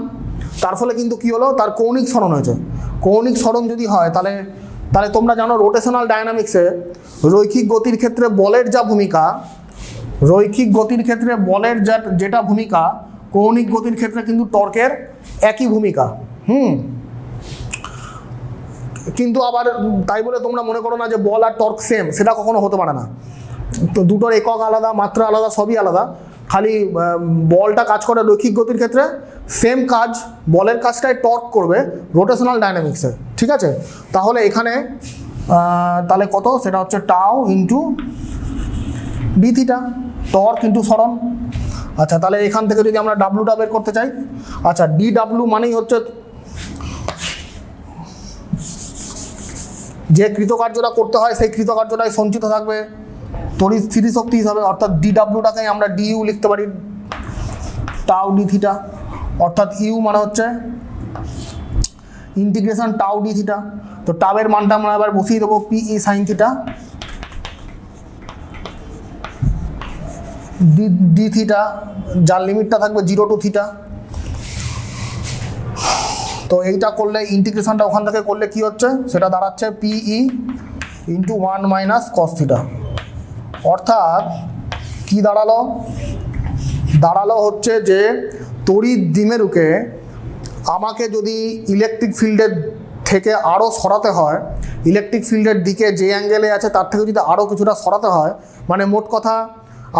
তার ফলে কিন্তু কি হলো, তার কৌণিক সরণ হয়েছে। কৌণিক সরণ যদি হয় তাহলে তোমরা জানো রোটেশনাল ডায়নামিক্সে রৈখিক গতির ক্ষেত্রে বলের যা ভূমিকা, যেটা ভূমিকা, কৌণিক গতির ক্ষেত্রে কিন্তু টর্কের একই ভূমিকা। কিন্তু আবার তাই বলে তোমরা মনে করো না যে বল আর টর্ক সেম, সেটা কখনো হতে পারে না। তো দুটোর একক আলাদা, মাত্রা আলাদা, সবই আলাদা। খালি বলটা কাজ করে রৈখিক গতির ক্ষেত্রে, সেম কাজ বলের কাজটাই টর্ক করবে রোটেশনাল ডায়নামিক্সে, ঠিক আছে? তাহলে এখানে তাহলে কত, সেটা হচ্ছে tau into D theta, torque into সরণ। আচ্ছা, তাহলে এখান থেকে যদি আমরা ডাব্লুটা বের করতে চাই, আচ্ছা DW মানেই হচ্ছে যে কৃতকার্যটা করতে হয় সেই কৃতকার্যটাই সঞ্চিত থাকবে তড়িৎ স্থিতিশক্তি হিসাবে, অর্থাৎ DW-টাকে আমরা DU লিখতে পারি, টাউ ডি থিটা। অর্থাৎ ইউ মানে হচ্ছে ইন্টিগ্রেশন টাউ ডি থিটা। তো টাউয়ের মানটা আমরা এবার বসিয়ে দেবো PE sine theta D theta, যার লিমিটটা থাকবে 0 টু থিটা। তো এইটা করলে ইন্টিগ্রেশনটা ওখান থেকে করলে কি হচ্ছে, সেটা দাঁড়াচ্ছে PE into 1 minus cos theta. অর্থাৎ কি দাঁড়ালো হচ্ছে যে তড়িৎ দ্বিমেরুকে আমাকে যদি ইলেকট্রিক ফিল্ডের থেকে আরও সরাতে হয়, ইলেকট্রিক ফিল্ডের দিকে যে অ্যাঙ্গেলে আছে তার থেকে যদি আরও কিছুটা সরাতে হয়, মানে মোট কথা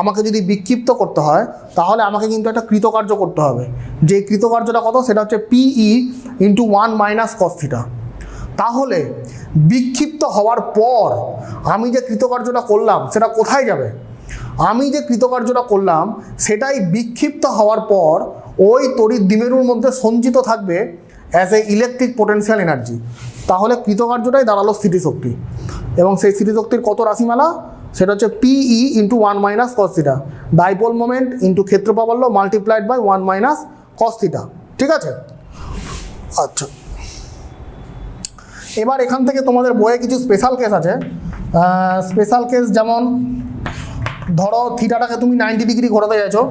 আমাকে যদি বিক্ষিপ্ত করতে হয়, তাহলে আমাকে কিন্তু একটা কৃতকার্য করতে হবে। যে কৃতকার্যটা কত, সেটা হচ্ছে PE into 1 minus cos theta. তাহলে বিক্ষিপ্ত হওয়ার পর আমি যে কৃতকার্যটা করলাম সেটা কোথায় যাবে? আমি যে কৃতকার্যটা করলাম সেটাই বিক্ষিপ্ত হওয়ার পর ওই তড়িৎ দ্বিমেরুর মধ্যে সঞ্চিত থাকবে as a electric potential energy. তাহলে কৃতকার্যটাই দাঁড়ালো স্থিতিশক্তি, এবং সেই স্থিতিশক্তির কত রাশিমালা, সেটা হচ্ছে PE into 1 minus cos theta, dipole moment into ক্ষেত্র প্রাবল্য multiplied by 1 minus cos theta, ঠিক আছে? আচ্ছা, এবার এখান থেকে তোমাদের বইয়ে কিছু স্পেশাল কেস আছে। স্পেশাল কেস যেমন ধরো থিটাটাকে তুমি 90 ডিগ্রি ঘোরাতে চাইছো,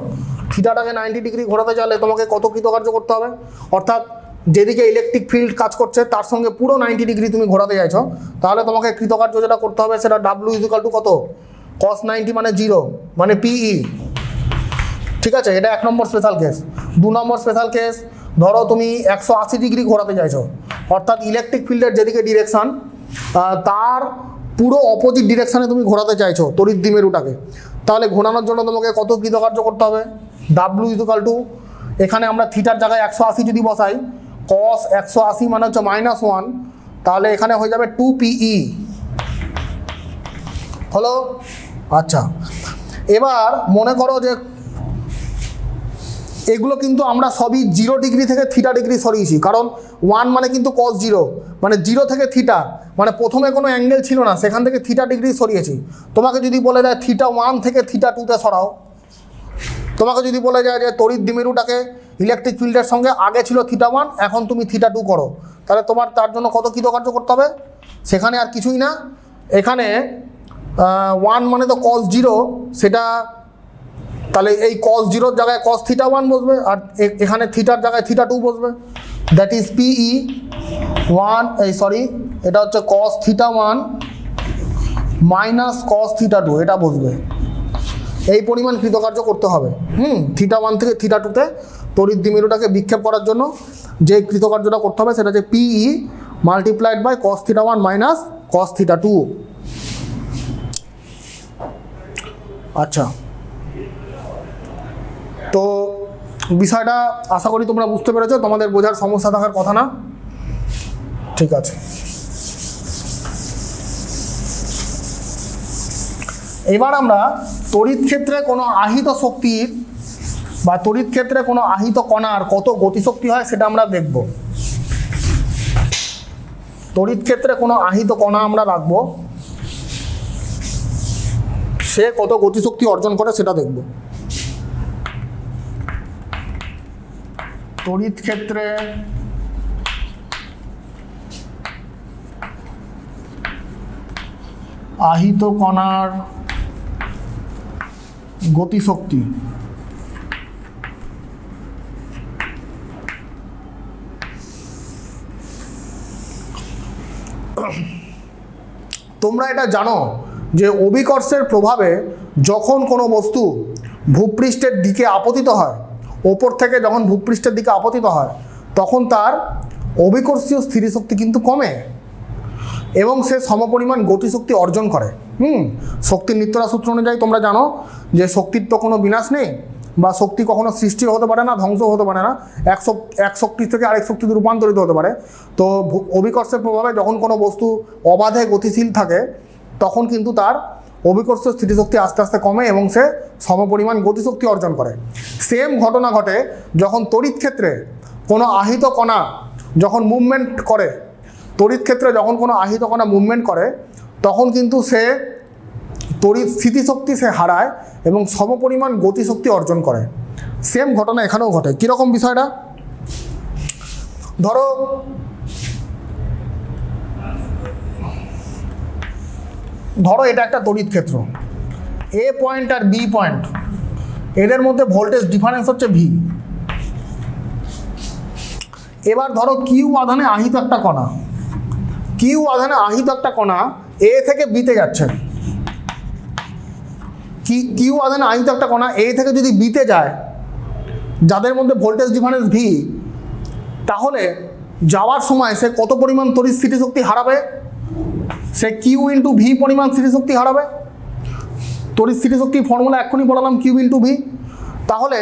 থিটাটাকে 90 ডিগ্রি ঘোরাতে চাইলে তোমাকে কত কৃতকার্য করতে হবে? অর্থাৎ যেদিকে ইলেকট্রিক ফিল্ড কাজ করছে তার সঙ্গে পুরো 90 ডিগ্রি তুমি ঘোরাতে চাইছো, তাহলে তোমাকে কৃতকার্য যেটা করতে হবে সেটা W ইকুয়াল টু কত, cos 90 মানে 0 মানে PE, ঠিক আছে? এটা 1 নম্বর স্পেশাল কেস। 2 নম্বর স্পেশাল কেস, ধরো তুমি 180 ডিগ্রি ঘোরাতে চাইছো, অর্থাৎ ইলেকট্রিক ফিল্ডের যেদিকে ডিরেকশান তার পুরো অপোজিট ডিরেকশানে তুমি ঘোরাতে চাইছো তড়িৎ দ্বিমেরুটাকে, তাহলে ঘোরানোর জন্য তোমাকে কত কৃতকার্য করতে হবে? W ইকুয়াল টু, এখানে আমরা থিটার জায়গায় 180 যদি বসাই, কস 180 মানে হচ্ছে -1, তাহলে এখানে হয়ে যাবে 2PE হলো। আচ্ছা, এবার মনে করো যে এগুলো কিন্তু আমরা সবই 0 ডিগ্রি থেকে থিটা ডিগ্রি সরিয়েছি, কারণ 1 মানে কিন্তু cos 0, মানে 0 থেকে থিটা, মানে প্রথমে কোনো অ্যাঙ্গেল ছিল না, সেখান থেকে থিটা ডিগ্রি সরিয়েছি। তোমাকে যদি বলে দেয় θ1 থেকে θ2-তে সরাও, তোমাকে যদি বলে যায় যে তড়িৎ দ্বিমেরুটাকে ইলেকট্রিক ফিল্ডের সঙ্গে আগে ছিল θ1, এখন তুমি θ2 করো, তাহলে তোমার তার জন্য কত কৃতকার্য করতে হবে? সেখানে আর কিছুই না, এখানে 1 মানে তো cos 0, সেটা তাহলে এই cos 0-র জায়গায় cos θ1 বসবে, আর এখানে থিটার জায়গায় θ2 বসবে, দ্যাট ইজ PE 1, এটা হচ্ছে cos θ1 মাইনাস cos θ2, এটা বসবে। এই পরিমাণ কৃতকার্য করতে হবে। θ1 থেকে θ2-তে তড়িৎ দ্বিমেরুটাকে বিক্ষেপ করার জন্য যে কৃতকার্যটা করতে হবে সেটা হচ্ছে PE multiplied by cos θ1 minus cos θ2। আচ্ছা, তো বিষয়টা আশা করি তোমরা বুঝতে পেরেছো, তোমাদের বোঝার সমস্যা থাকার কথা না। ঠিক আছে, এবার আমরা তড়িৎ ক্ষেত্রে কোনো আহিত শক্তির বা তড়িৎ ক্ষেত্রে কোনো আহিত কণার কত গতিশক্তি হয় সেটা আমরা দেখব। তড়িৎ ক্ষেত্রে কোনো আহিত কণা আমরা রাখবো, সে কত গতিশক্তি অর্জন করে সেটা দেখব। তড়িৎ ক্ষেত্রে আহিত কণার গতিশক্তি। তোমরা এটা জানো যে অভিকর্ষের প্রভাবে যখন কোনো বস্তু ভূপৃষ্ঠের দিকে আপতিত হয়, ওপর থেকে যখন ভূপৃষ্ঠের দিকে আপতিত হয়, তখন তার অভিকর্ষীয় স্থিতিশক্তি কিন্তু কমে এবং সে সমপরিমাণ গতিশক্তি অর্জন করে। শক্তির নিত্যতা সূত্র অনুযায়ী তোমরা জানো যে শক্তির তো কোনো বিনাশ নেই, বা শক্তি কখনো সৃষ্টি হতে পারে না, ধ্বংস হতে পারে না, এক শক্তি থেকে আরেক শক্তিতে রূপান্তরিত হতে পারে। তো অভিকর্ষের প্রভাবে যখন কোনো বস্তু অবাধে গতিশীল থাকে, তখন কিন্তু তার অভিকর্ষ স্থিতিশক্তি আস্তে আস্তে কমে এবং সে সমপরিমাণ গতিশক্তি অর্জন করে। সেম ঘটনা ঘটে যখন তড়িৎ ক্ষেত্রে কোনো আহিত কণা যখন মুভমেন্ট করে, তড়িৎ ক্ষেত্রে যখন কোনো আহিত কণা মুভমেন্ট করে, তখন কিন্তু সে তড়িৎ স্থিতিশক্তি সে হারায় এবং সমপরিমাণ গতিশক্তি অর্জন করে। সেম ঘটনা এখানেও ঘটে। কীরকম বিষয়টা? ধরো এটা একটা তড়িৎ ক্ষেত্র, এ পয়েন্ট আর বি পয়েন্ট, এদের মধ্যে ভোল্টেজ ডিফারেন্স হচ্ছে ভি। এবার ধরো কিউ আধানে আহিত একটা কণা, কিউ আধানে আহিত একটা কণা এ থেকে বিতে যাচ্ছে। কিউ আধানে আহিত একটা কণা এ থেকে যদি বিতে যায়, যাদের মধ্যে ভোল্টেজ ডিফারেন্স ভি, তাহলে যাওয়ার সময় সে কত পরিমাণ তড়িৎ স্থিতিশক্তি হারাবে? সে কিউ ইন্টু ভি পরিমাণ স্থিতিশক্তি হারাবে। তড়িৎ স্থিতিশক্তি ফর্মুলা এক্ষুনি বলালাম, কিউ ইন্টু ভি। তাহলে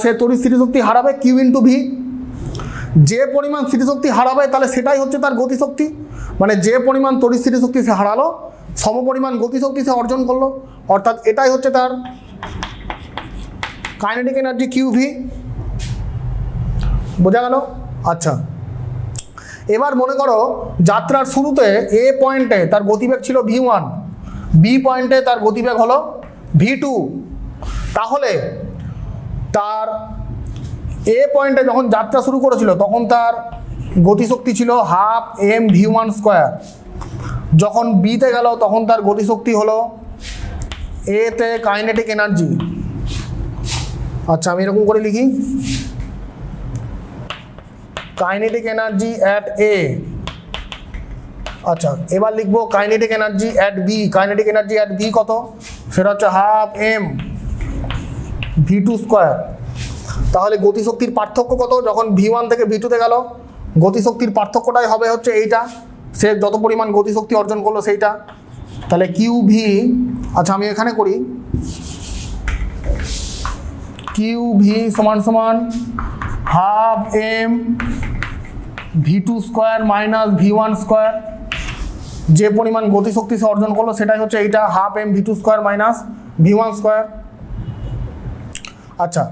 সে তড়িৎ স্থিতিশক্তি হারাবে কিউ ইন্টু ভি। যে পরিমাণ স্থিতিশক্তি হারাবে তাহলে সেটাই হচ্ছে তার গতিশক্তি, মানে যে পরিমাণ তড়িৎ স্থিতিশক্তি সে হারালো, সমপরিমাণ গতিশক্তি সে অর্জন করলো, অর্থাৎ এটাই হচ্ছে তার কাইনেটিক এনার্জি কিউ ভি। বোঝা গেল? আচ্ছা, এবার মনে করো যাত্রার শুরুতে এ পয়েন্টে তার গতিবেগ ছিল v1, বি পয়েন্টে তার গতিবেগ হলো v2। তাহলে তার এ পয়েন্টে যখন যাত্রা শুরু করেছিল তখন তার গতিশক্তি ছিল হাফ এম v1 স্কোয়ার। যখন বিতে গেল তখন তার গতিশক্তি হলো এতে কাইনেটিক এনার্জি। আচ্ছা, আমি এরকম করে লিখি, কাইনেটিক এনার্জি অ্যাট এ। আচ্ছা, এবার লিখবো kinetic energy at B. Kinetic energy at B কত? সেটা হচ্ছে হাফ এম v2 স্কোয়ার। তাহলে গতিশক্তির পার্থক্য কত? যখন v1 থেকে v2-তে গেল, গতিশক্তির পার্থক্যটাই হবে হচ্ছে এইটা, সে যত পরিমাণ গতিশক্তি অর্জন করলো সেইটা। তাহলে কিউ ভি, আচ্ছা আমি এখানে করি, কিউ ভি সমান সমান half M v2 square minus v1 square, যে পরিমাণ গতিশক্তি সে অর্জন করলো সেটাই হচ্ছে এইটা, half M v2 square minus v1 square. আচ্ছা,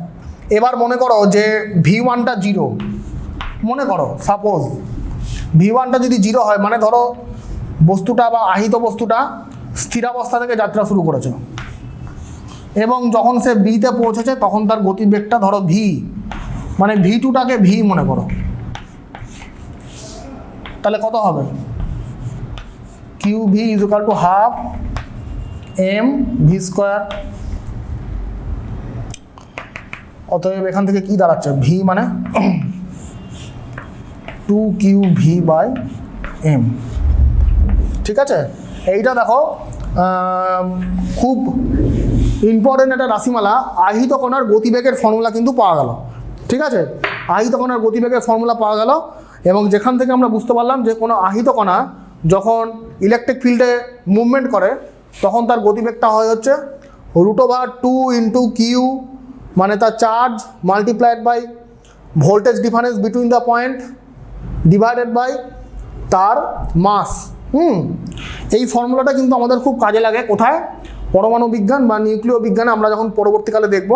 এবার মনে করো যে v1টা জিরো, মনে করো সাপোজ v1টা যদি জিরো হয়, মানে ধরো বস্তুটা বা আহিত বস্তুটা স্থিরাবস্থা থেকে যাত্রা শুরু করেছে এবং যখন সে বিতে পৌঁছেছে তখন তার গতিবেগটা ধরো v, মানে v2টাকে v মনে করো, তাহলে কত হবে? qv is equal to half M V square. অতএব এখান থেকে কি দাঁড়াচ্ছে? v মানে 2qv বাই m। ঠিক আছে, এইটা দেখো খুব ইম্পর্টেন্ট একটা রাশিমালা। আহিত কণার গতিবেগের ফর্মুলা কিন্তু পাওয়া গেল। ঠিক আছে, আহিত কণার গতিবেগের ফর্মুলা পাওয়া গেল এবং যেখান থেকে আমরা বুঝতে পারলাম যে কোনো আহিত কণা যখন ইলেকট্রিক ফিল্ডে মুভমেন্ট করে তখন তার গতিবেগটা হয় হচ্ছে √2 ইন্টু কিউ, মানে তার charge multiplied by voltage difference between the point divided by তার মাস। এই ফর্মুলাটা কিন্তু আমাদের খুব কাজে লাগে কোথায়? পরমাণু বিজ্ঞান বা নিউক্লিয় বিজ্ঞানে আমরা যখন পরবর্তীকালে দেখব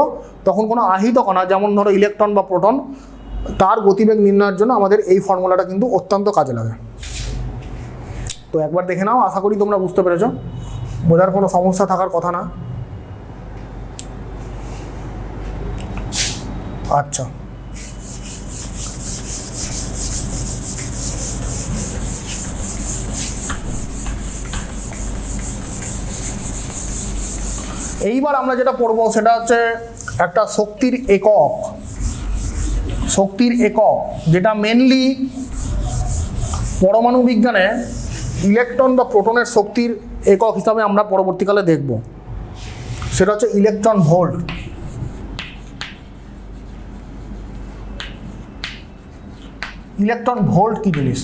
তখন কোনো আহিত কণা যেমন ধরো ইলেকট্রন বা প্রোটন, তার গতিবেগ নির্ণয়ের জন্য আমাদের এই ফর্মুলাটা কিন্তু অত্যন্ত কাজে লাগে। তো একবার দেখে নাও, আশা করি তোমরা বুঝতে পেরেছো, বোঝার কোনো সমস্যা থাকার কথা না। আচ্ছা, এইবার আমরা যেটা পড়বো সেটা হচ্ছে একটা শক্তির একক। শক্তির একক যেটা মেনলি পরমাণু বিজ্ঞানে ইলেকট্রন বা প্রোটনের শক্তির একক হিসাবে আমরা পরবর্তীকালে দেখব, সেটা হচ্ছে ইলেকট্রন ভোল্ট। ইলেকট্রন ভোল্ট কি জিনিস?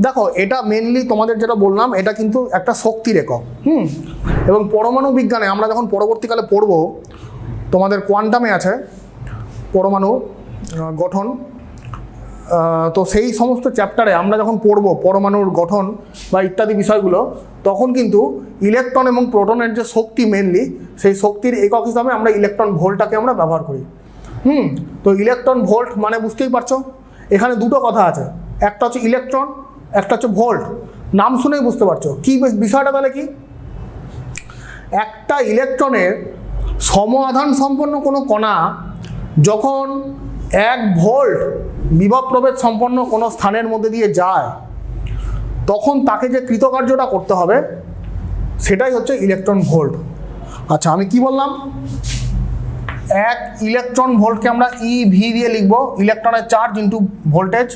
দেখো, এটা মেনলি তোমাদের যেটা বললাম এটা কিন্তু একটা শক্তির একক। এবং পরমাণু বিজ্ঞানে আমরা যখন পরবর্তীকালে পড়ব, তোমাদের কোয়ান্টামে আছে পরমাণু গঠন, তো সেই সমস্ত চ্যাপ্টারে আমরা যখন পড়ব পরমাণুর গঠন বা ইত্যাদি বিষয়গুলো, তখন কিন্তু ইলেকট্রন এবং প্রোটনের যে শক্তি মেনলি, সেই শক্তির একক হিসাবে আমরা ইলেকট্রন ভোল্টটাকে আমরা ব্যবহার করি। তো ইলেকট্রন ভোল্ট মানে বুঝতেই পারছো, এখানে দুটো কথা আছে, একটা হচ্ছে ইলেকট্রন, একটা হচ্ছে ভোল্ট। নাম শুনেই বুঝতে পারছো কি বিষয়টা। তাহলে কি, একটা ইলেকট্রনের সম আধান সম্পন্ন কোনো কণা যখন 1 ভোল্ট বিভব প্রভেদ সম্পন্ন কোনো স্থানের মধ্যে দিয়ে যায়, তখন তাকে যে কৃতকার্যটা করতে হবে সেটাই হচ্ছে ইলেকট্রন ভোল্ট। আচ্ছা, আমি কি বললাম? 1 ইলেকট্রন ভোল্টকে আমরা EV দিয়ে লিখব, ইলেকট্রনের চার্জ ইন্টু ভোল্টেজ,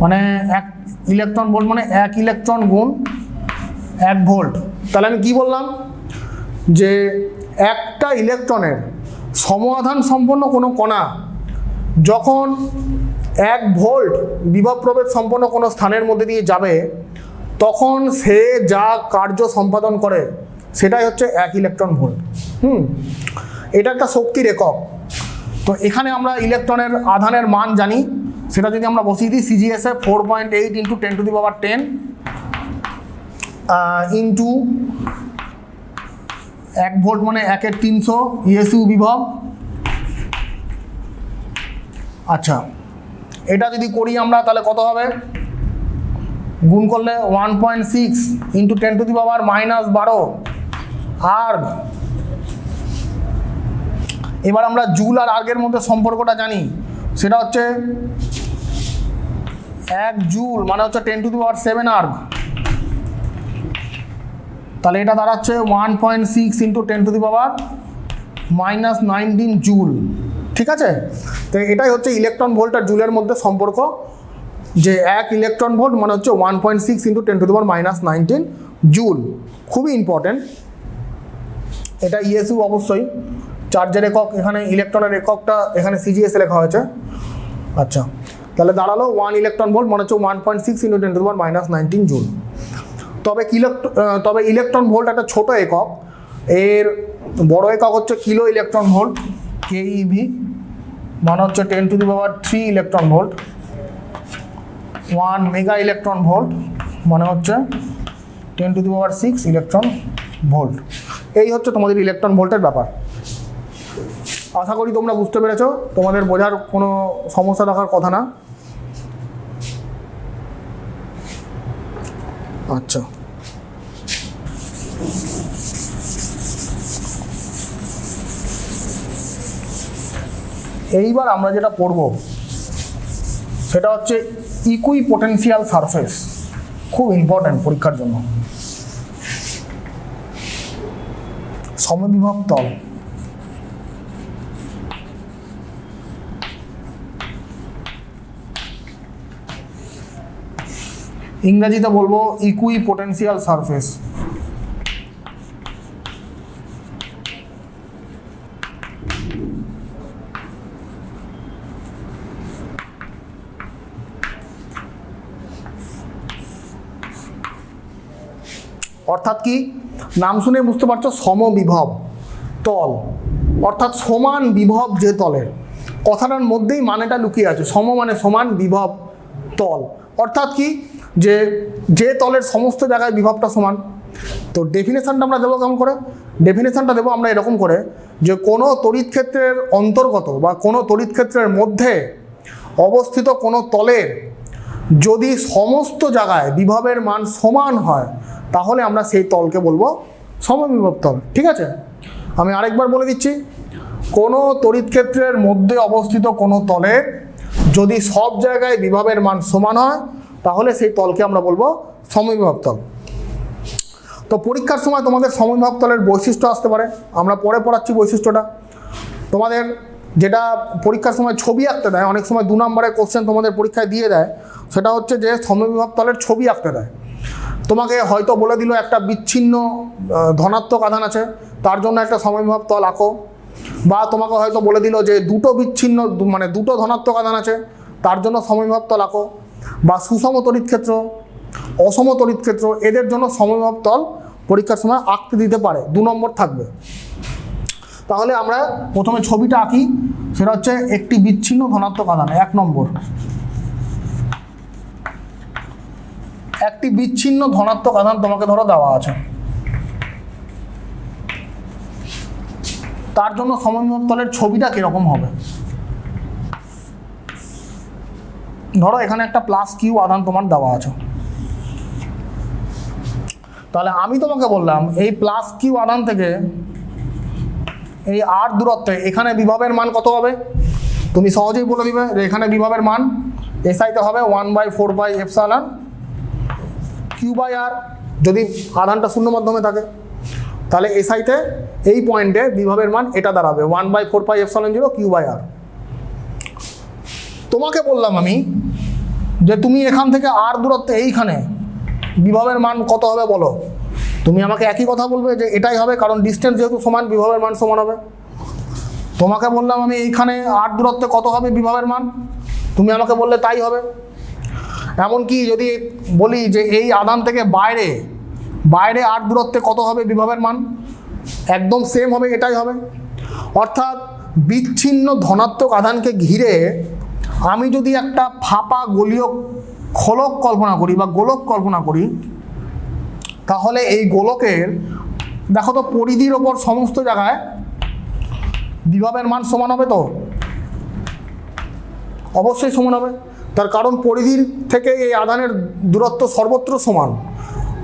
মানে 1 ইলেকট্রন ভোল্ট মানে 1 ইলেকট্রন গুণ 1 ভোল্ট। তাহলে আমি কি বললাম? যে একটা ইলেকট্রনের সম আধান সম্পন্ন কোনো কণা যখন 1 ভোল্ট বিভব প্রভেদ সম্পন্ন কোনো স্থানের মধ্যে দিয়ে যাবে, তখন সে যা কার্য সম্পাদন করে সেটাই হচ্ছে 1 ইলেকট্রন ভোল্ট। এটা একটা শক্তির একক। তো এখানে আমরা ইলেকট্রনের আধানের মান জানি, সেটা যদি আমরা বসিয়ে দিই সিজিএসে 4.8 ইন্টু 10⁻10 ইন্টু 1 ভোল্ট মানে 1/300 ইএসইউ বিভব। আচ্ছা, এটা যদি করি আমরা তাহলে কত হবে? গুণ করলে 1.6 ইন্টু 10⁻−12 আর্গ। এবার আমরা জুল আর আর্গের মধ্যে সম্পর্কটা জানি, সেটা হচ্ছে 1 জুল মানে হচ্ছে 10⁻7 আর্গ। তাহলে এটা দাঁড়াচ্ছে 1.6 ইন্টু 10⁻−19 জুল। ঠিক আছে, তো এটাই হচ্ছে ইলেকট্রন ভোল্ট আর জুলের মধ্যে সম্পর্ক, যে 1 ইলেকট্রন ভোল্ট মানে হচ্ছে 1.6 ইন্টু 10⁻−19 জুল। খুবই ইম্পর্টেন্ট এটা। ইএসইউ অবশ্যই চার্জের একক, এখানে ইলেকট্রনের এককটা এখানে সিজিএসে লেখা হয়েছে। আচ্ছা, তাহলে দাঁড়ালো 1 ইলেকট্রন ভোল্ট মানে হচ্ছে 1.6 ইন্টু 10⁻−19 জুল। তবে ইলেকট্রন ভোল্ট একটা ছোট একক, এর বড় একক হচ্ছে কিলো ইলেকট্রন ভোল্ট, কেইভি। মানে হচ্ছে 10⁻³ electron volt. 1 mega electron volt মানে হচ্ছে 10⁶ ইলেকট্রন ভোল্ট। এই হচ্ছে তোমাদের ইলেকট্রন ভোল্টের ব্যাপার। আশা করি তোমরা বুঝতে পেরেছো, তোমাদের বোঝার কোনো সমস্যা থাকার কথা না। আচ্ছা, এইবার আমরা যেটা পড়ব সেটা হচ্ছে ইকুইপোটেনশিয়াল সারফেস, খুব ইম্পর্ট্যান্ট পরীক্ষার জন্য। সমবিভব তল। ইংরেজিতে বলবো ইকুইপোটেনশিয়াল সারফেস। অর্থাৎ কি, নাম শুনে বুঝতে পারছো, সমবিভব তল অর্থাৎ সমান বিভব যে তলের, কথাটার মধ্যেই মানেটা লুকিয়ে আছে। সম মানে সমান, বিভব তল অর্থাৎ কি, যে তলের সমস্ত জায়গায় বিভবটা সমান। তো ডেফিনেশনটা আমরা দেবো কেমন করে? ডেফিনেশনটা দেবো আমরা এরকম করে, যে কোনো তড়িৎ ক্ষেত্রের অন্তর্গত বা কোনো তড়িৎ ক্ষেত্রের মধ্যে অবস্থিত কোনো তলের যদি সমস্ত জায়গায় বিভবের মান সমান হয়, তাহলে আমরা সেই তলকে বলবো সমবিভব তল। ঠিক আছে, আমি আরেকবার বলে দিচ্ছি, কোনো তড়িৎ ক্ষেত্রের মধ্যে অবস্থিত কোনো তলের যদি সব জায়গায় বিভবের মান সমান হয়, তাহলে সেই তলকে আমরা বলবো সমবিভব তল। তো পরীক্ষার সময় তোমাদের সমবিভব তলের বৈশিষ্ট্য আসতে পারে, আমরা পরে পড়াচ্ছি বৈশিষ্ট্যটা। তোমাদের যেটা পরীক্ষার সময় ছবি আঁকতে দেয়, অনেক সময় 2 নম্বরের কোশ্চেন তোমাদের পরীক্ষায় দিয়ে দেয়, সেটা হচ্ছে যে সমবিভব তলের ছবি আঁকতে দেয়। তোমাকে হয়তো বলে দিল একটা বিচ্ছিন্ন ধনাত্মক আধান আছে, তার জন্য একটা সমবিভব তল আঁকো। বা তোমাকে হয়তো বলে দিল যে দুটো বিচ্ছিন্ন মানে দুটো ধনাত্মক আধান আছে, তার জন্য সমবিভব তল আঁকো। বা সুষম তড়িৎ ক্ষেত্র, অসম তড়িৎ ক্ষেত্র, এদের জন্য সমবিভব তল পরীক্ষার সময় আঁকতে দিতে পারে, 2 নম্বর থাকবে। তাহলে আমরা প্রথমে ছবিটা আঁকি, সেটা হচ্ছে একটি বিচ্ছিন্ন ধনাত্মক আধান। 1 নম্বর, একটি বিচ্ছিন্ন ধনাত্মক আধান তোমাকে ধরো দেওয়া আছে, তার জন্য সমবিভব তলের ছবিটা কিরকম হবে? ধরো এখানে একটা +Q আধান তোমার দেওয়া আছে, তাহলে আমি তোমাকে বললাম এই +Q আধান থেকে এই R দূরত্বে এখানে বিভবের মান কত হবে? তুমি সহজেই বলে দিবে যে এখানে বিভবের মান এসআইতে হবে 1/4πε Q/R, যদি আধানটা শূন্য মাধ্যমে থাকে। তাহলে এসআইতে এই পয়েন্টে বিভবের মান এটা দাঁড়াবে 1/4πε0 Q/R। তোমাকে বললাম আমি যে তুমি এখান থেকে R দূরত্বে এইখানে বিভবের মান কত হবে বলো। তুমি আমাকে একই কথা বলবে যে এটাই হবে, কারণ ডিস্টেন্স যেহেতু সমান, বিভবের মান সমান হবে। তোমাকে বললাম আমি এইখানে R দূরত্বে কত হবে বিভবের মান, তুমি আমাকে বললে তাই হবে। এমনকি যদি বলি যে এই আধান থেকে বাইরে R দূরত্বে কত হবে বিভবের মান, একদম সেম হবে, এটাই হবে। অর্থাৎ বিচ্ছিন্ন ধনাত্মক আধানকে ঘিরে আমি যদি একটা ফাঁপা গোলীয় খোলক কল্পনা করি বা গোলক কল্পনা করি, তাহলে এই গোলকের দেখো তো পরিধির ওপর সমস্ত জায়গায় বিভবের মান সমান হবে। তো অবশ্যই সমান হবে, তার কারণ পরিধির থেকে এই আধানের দূরত্ব সর্বত্র সমান।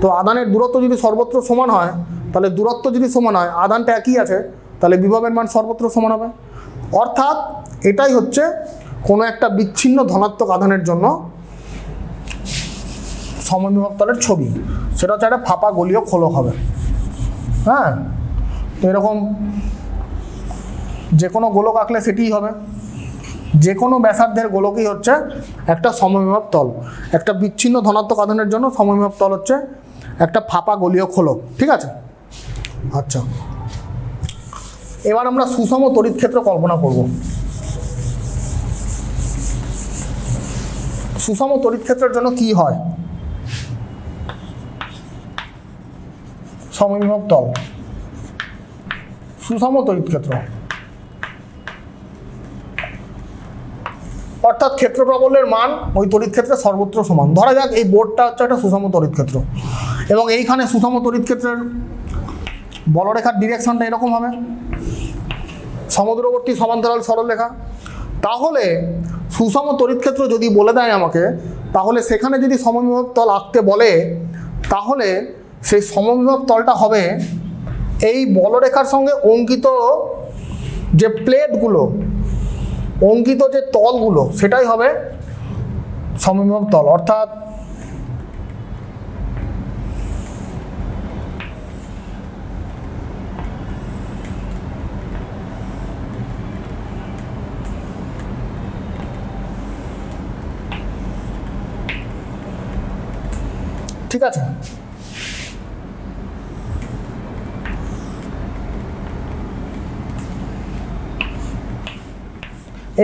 তো আধানের দূরত্ব যদি সর্বত্র সমান হয়, তাহলে দূরত্ব যদি সমান হয়, আধানটা একই আছে, তাহলে বিভবের মান সর্বত্র সমান হবে। অর্থাৎ এটাই হচ্ছে কোনো একটা বিচ্ছিন্ন ধনাত্মক আধানের জন্য সমবিভব তলের ছবি। সেটা হচ্ছে একটা ফাঁপা গোলীয় খোলক হবে। হ্যাঁ, তো এরকম যে কোনো গোলক আঁকলে সেটিই হবে। যে কোনো ব্যাসার্ধের গোলকই হচ্ছে একটা সমবিভব তল। একটা বিচ্ছিন্ন ধনাত্মক আধানের জন্য সমবিভব তল হচ্ছে একটা ফাঁপা গোলীয় খোলক। ঠিক আছে, আচ্ছা, এবার আমরা সুষম তড়িৎ ক্ষেত্র কল্পনা করব। সুষম তড়িৎ ক্ষেত্রের জন্য কি হয়? সমবিভব তল, সুষম তড়িৎ ক্ষেত্র। অর্থাৎ ক্ষেত্র প্রাবল্যের মান ওই তড়িৎ ক্ষেত্রের সর্বত্র সমান। ধরা যাক এই বোর্ডটা হচ্ছে একটা সুষম তড়িৎ ক্ষেত্র এবং এইখানে সুষম তড়িৎ ক্ষেত্রের বলরেখার ডিরেকশনটা এরকম হবে, সমদূরবর্তী সমান্তরাল সরলরেখা। তাহলে সুষম তড়িৎ ক্ষেত্র যদি বলে দেয় আমাকে, তাহলে সেখানে যদি সমবিভব তল আঁকতে বলে, তাহলে সেই সমবিভব তলটা হবে এই বলরেখার সঙ্গে অঙ্কিত যে প্লেটগুলো, অঙ্কিত যে তলগুলো, সেটাই হবে সমবিভব তল। অর্থাৎ ঠিক আছে,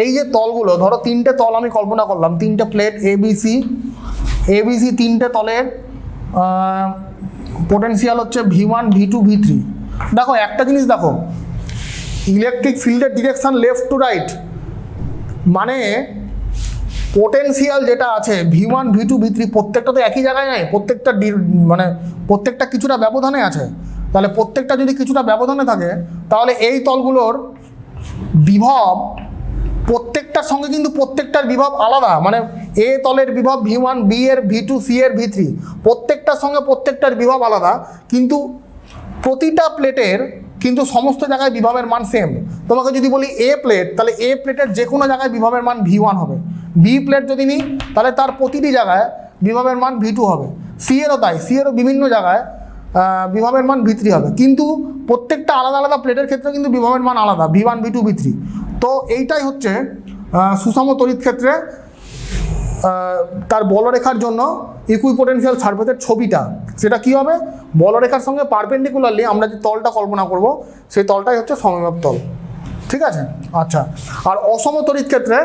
এই যে তলগুলো, ধরো তিনটে তল আমি কল্পনা করলাম, তিনটে প্লেট এবিসি, তিনটে তলের পোটেনশিয়াল হচ্ছে V1 V2 V3। দেখো একটা জিনিস দেখো, ইলেকট্রিক ফিল্ডের ডিরেকশন লেফট টু রাইট, মানে পোটেনশিয়াল যেটা আছে V1 V2 V3 প্রত্যেকটা তো একই জায়গায় নেই, প্রত্যেকটা মানে প্রত্যেকটা কিছুটা ব্যবধানে আছে। তাহলে প্রত্যেকটা যদি কিছুটা ব্যবধানে থাকে, তাহলে এই তলগুলোর বিভব প্রত্যেকটার সঙ্গে কিন্তু প্রত্যেকটার বিভব আলাদা। মানে এ তলের বিভব V1, বি এর V2, সি এর V3, প্রত্যেকটার সঙ্গে প্রত্যেকটার বিভব আলাদা, কিন্তু প্রতিটা প্লেটের কিন্তু সমস্ত জায়গায় বিভবের মান সেম। তোমাকে যদি বলি এ প্লেট, তাহলে এ প্লেটের যে কোনো জায়গায় বিভবের মান V1 হবে। বি প্লেট যদি নিই, তাহলে তার প্রতিটি জায়গায় বিভবের মান V2 হবে। সি এরও তাই, সি এরও বিভিন্ন জায়গায় বিভবের মান V3 হবে। কিন্তু প্রত্যেকটা আলাদা আলাদা প্লেটের ক্ষেত্রে কিন্তু বিভবের মান আলাদা, V1 V2 V3। তো এইটাই হচ্ছে সুষম তড়িৎ ক্ষেত্রে তার বলরেখার জন্য ইকুইপোটেনশিয়াল সারফেসের ছবিটা। সেটা কি হবে, বলরেখার সঙ্গে পারপেন্ডিকুলারলি আমরা যে তলটা কল্পনা করব, সেই তলটাই হচ্ছে সমবিভব তল। ঠিক আছে, আচ্ছা। আর অসম তড়িৎ ক্ষেত্রে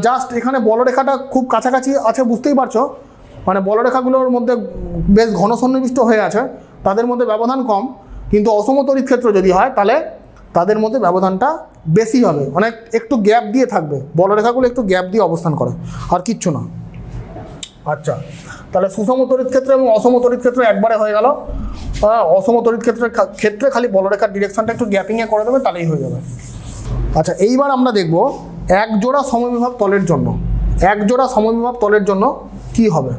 জাস্ট এখানে বলরেখাটা খুব কাছাকাছি আছে, বুঝতেই পারছো, মানে বলরেখাগুলোর মধ্যে বেশ ঘন সন্নিবিষ্ট হয়ে আছে, তাদের মধ্যে ব্যবধান কম। কিন্তু অসম তড়িৎ ক্ষেত্র যদি হয়, তাহলে তাদের মধ্যে ব্যবধানটা বেশি হবে, অনেক একটু গ্যাপ দিয়ে থাকবে, বলরেখাগুলো একটু গ্যাপ দিয়ে অবস্থান করে, আর কিচ্ছু না। আচ্ছা, তাহলে সুষম তড়িৎ ক্ষেত্র এবং অসম তড়িৎ ক্ষেত্র একবারে হয়ে গেল। অসম তড়িৎ ক্ষেত্রে খালি বলরেখার ডিরেকশনটা একটু গ্যাপিংয়ে করে দেবে, তাহলেই হয়ে যাবে। আচ্ছা, এইবার আমরা দেখব এক জোড়া সমবিভব তলের জন্য, এক জোড়া সমবিভব তলের জন্য কি হবে।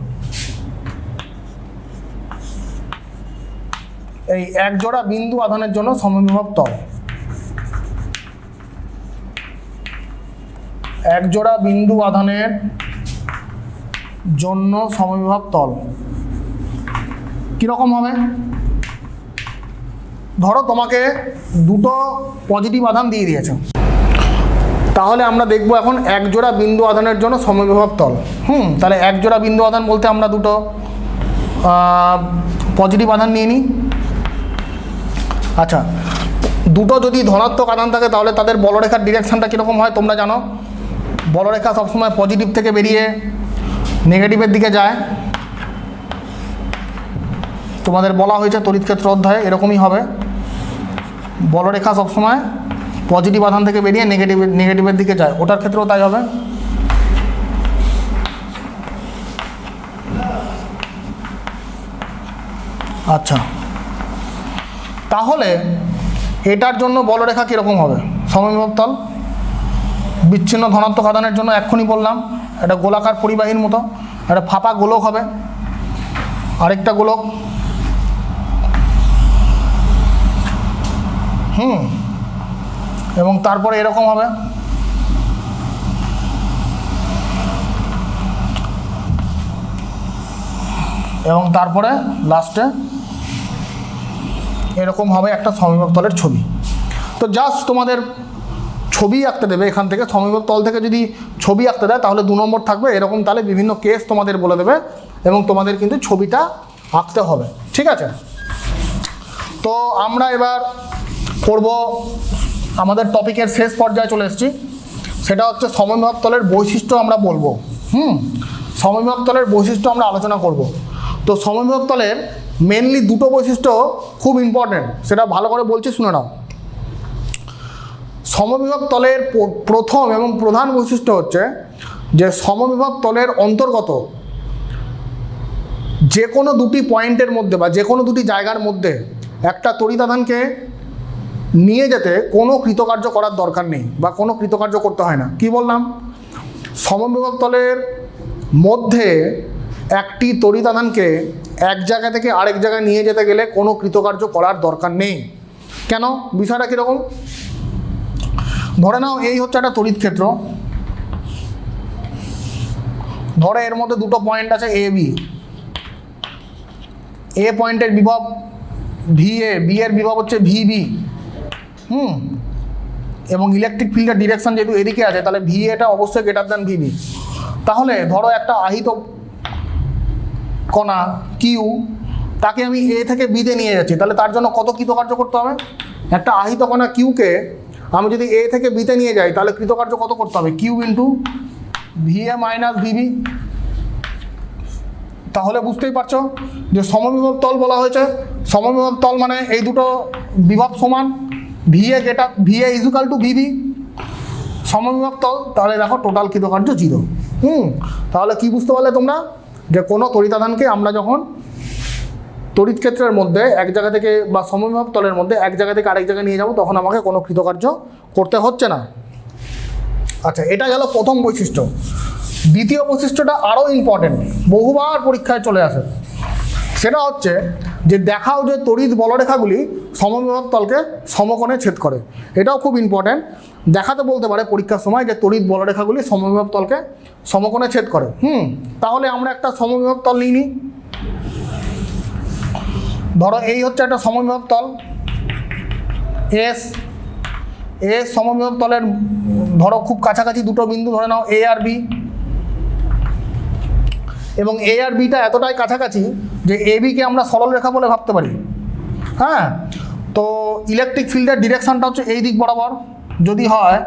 এই এক জোড়া বিন্দু আধানের জন্য সমবিভব তল, এক জোড়া বিন্দু আধানের জন্য সমবিভব তল কীরকম হবে। ধরো তোমাকে দুটো পজিটিভ আধান দিয়ে দিয়েছে, তাহলে আমরা দেখব এখন এক জোড়া বিন্দু আধানের জন্য সমবিভব তল। তাহলে এক জোড়া বিন্দু আধান বলতে আমরা দুটো পজিটিভ আধান নিয়ে নিই। আচ্ছা, দুটো যদি ধনাত্মক আধান থাকে, তাহলে তাদের বলরেখার ডিরেকশনটা কীরকম হয় তোমরা জানো। বলরেখা সবসময় পজিটিভ থেকে বেরিয়ে নেগেটিভের দিকে যায়, তোমাদের বলা হয়েছে তড়িৎক্ষেত্র অধ্যায়ে এরকমই হবে। বলরেখা সবসময় পজিটিভ আধান থেকে বেরিয়ে নেগেটিভের দিকে যায়, ওটার ক্ষেত্রেও তাই হবে। আচ্ছা, তাহলে এটার জন্য বলরেখা কীরকম হবে, সমবিভব তল। বিচ্ছিন্ন ধনাত্মক আধানের জন্য এক্ষুনি বললাম, একটা গোলাকার পরিবাহীর মতো একটা ফাঁপা গোলক হবে, আরেকটা গোলক, এবং তারপরে এরকম হবে, এবং তারপরে লাস্টে এরকম হবে একটা সমবিভব তলের ছবি। তো জাস্ট তোমাদের ছবি আঁকতে দেবে এখান থেকে, সমবিভব তল থেকে যদি ছবি আঁকতে দেয়, তাহলে 2 নম্বর থাকবে এরকম। তাহলে বিভিন্ন কেস তোমাদের বলে দেবে এবং তোমাদের কিন্তু ছবিটা আঁকতে হবে। ঠিক আছে, তো আমরা এবার করব আমাদের টপিকের শেষ পর্যায়ে চলে এসেছি, সেটা হচ্ছে সমবিভব তলের বৈশিষ্ট্য আমরা বলবো। সমবিভব তলের বৈশিষ্ট্য আমরা আলোচনা করব। তো সমবিভব তলের মেনলি দুটো বৈশিষ্ট্য খুব ইম্পর্টেন্ট, সেটা ভালো করে বলছি, শুনে নাও। সমবিভব তলের প্রথম এবং প্রধান বৈশিষ্ট্য হচ্ছে যে সমবিভব তলের অন্তর্গত যে কোনো দুটি পয়েন্টের মধ্যে বা যে কোনো দুটি জায়গার মধ্যে একটা তড়িৎ আধানকে নিয়ে যেতে কোনো কৃতকার্য করার দরকার নেই বা কোনো কৃতকার্য করতে হয় না। কি বললাম? সমবিভব তলের মধ্যে একটি তড়িৎ আধানকে এক জায়গা থেকে আরেক জায়গায় নিয়ে যেতে গেলে কোনো কৃতকার্য করার দরকার নেই। কেন? বিষয়টা কীরকম? ধরে নাও এই হচ্ছে একটা তড়িৎ ক্ষেত্র, ধরে এর মধ্যে দুটো পয়েন্ট আছে এ বি। এ পয়েন্টের বিভব VA, বি এর বিভব হচ্ছে VB। এবং ইলেকট্রিক ফিল্ডের ডিরেকশন যেহেতু এদিকে আছে, তাহলে VA অবশ্যই গ্রেটার দ্যান VB। তাহলে ধরো একটা আহিত কণা কিউ, তাকে আমি এ থেকে বিতে নিয়ে যাচ্ছি, তাহলে তার জন্য কত কৃতকার্য করতে হবে? একটা আহিত কণা কিউকে আমি যদি এ থেকে বিতে নিয়ে যাই, তাহলে কৃতকার্য কত করতে হবে? Q into VA minus VB। তাহলে বুঝতেই পারছো যে সমবিভব তল বলা হয়েছে। সমবিভব তল মানে এই দুটো বিভব সমান, VA ইজুকাল টু VB। সমবিভব তল, তাহলে দেখো টোটাল কৃতকার্য 0। তাহলে কি বুঝতে পারলে তোমরা? যে কোনো তড়িৎ আধানকে আমরা যখন তড়িৎ ক্ষেত্রের মধ্যে এক জায়গা থেকে বা সমবিভব তলের মধ্যে এক জায়গা থেকে আরেক জায়গায় নিয়ে যাব, তখন আমাকে কোনো কৃতকার্য করতে হচ্ছে না। আচ্ছা, এটা গেল প্রথম বৈশিষ্ট্য। দ্বিতীয় বৈশিষ্ট্যটা আরও ইম্পর্টেন্ট, বহুবার পরীক্ষায় চলে আসে। সেটা হচ্ছে যে দেখাও যে তড়িৎ বলরেখাগুলি সমবিভব তলকে সমকোণে ছেদ করে। এটাও খুব ইম্পর্টেন্ট। দেখাতে বলতে পারে পরীক্ষার সময় যে তড়িৎ বলরেখাগুলি সমবিভব তলকে সমকোণে ছেদ করে। তাহলে আমরা একটা সমবিভব তল নিই। ধরো এই হচ্ছে একটা সমবিভব তল এস। সমবিভব তলের ধরো খুব কাছাকাছি দুটো বিন্দু ধরে নাও এ আর বি, এবং এ আর বিটা এতটাই কাছাকাছি যে এ বিকে আমরা সরল রেখা বলে ভাবতে পারি। হ্যাঁ, তো ইলেকট্রিক ফিল্ডের ডিরেকশনটা হচ্ছে এই দিক বরাবর যদি হয়,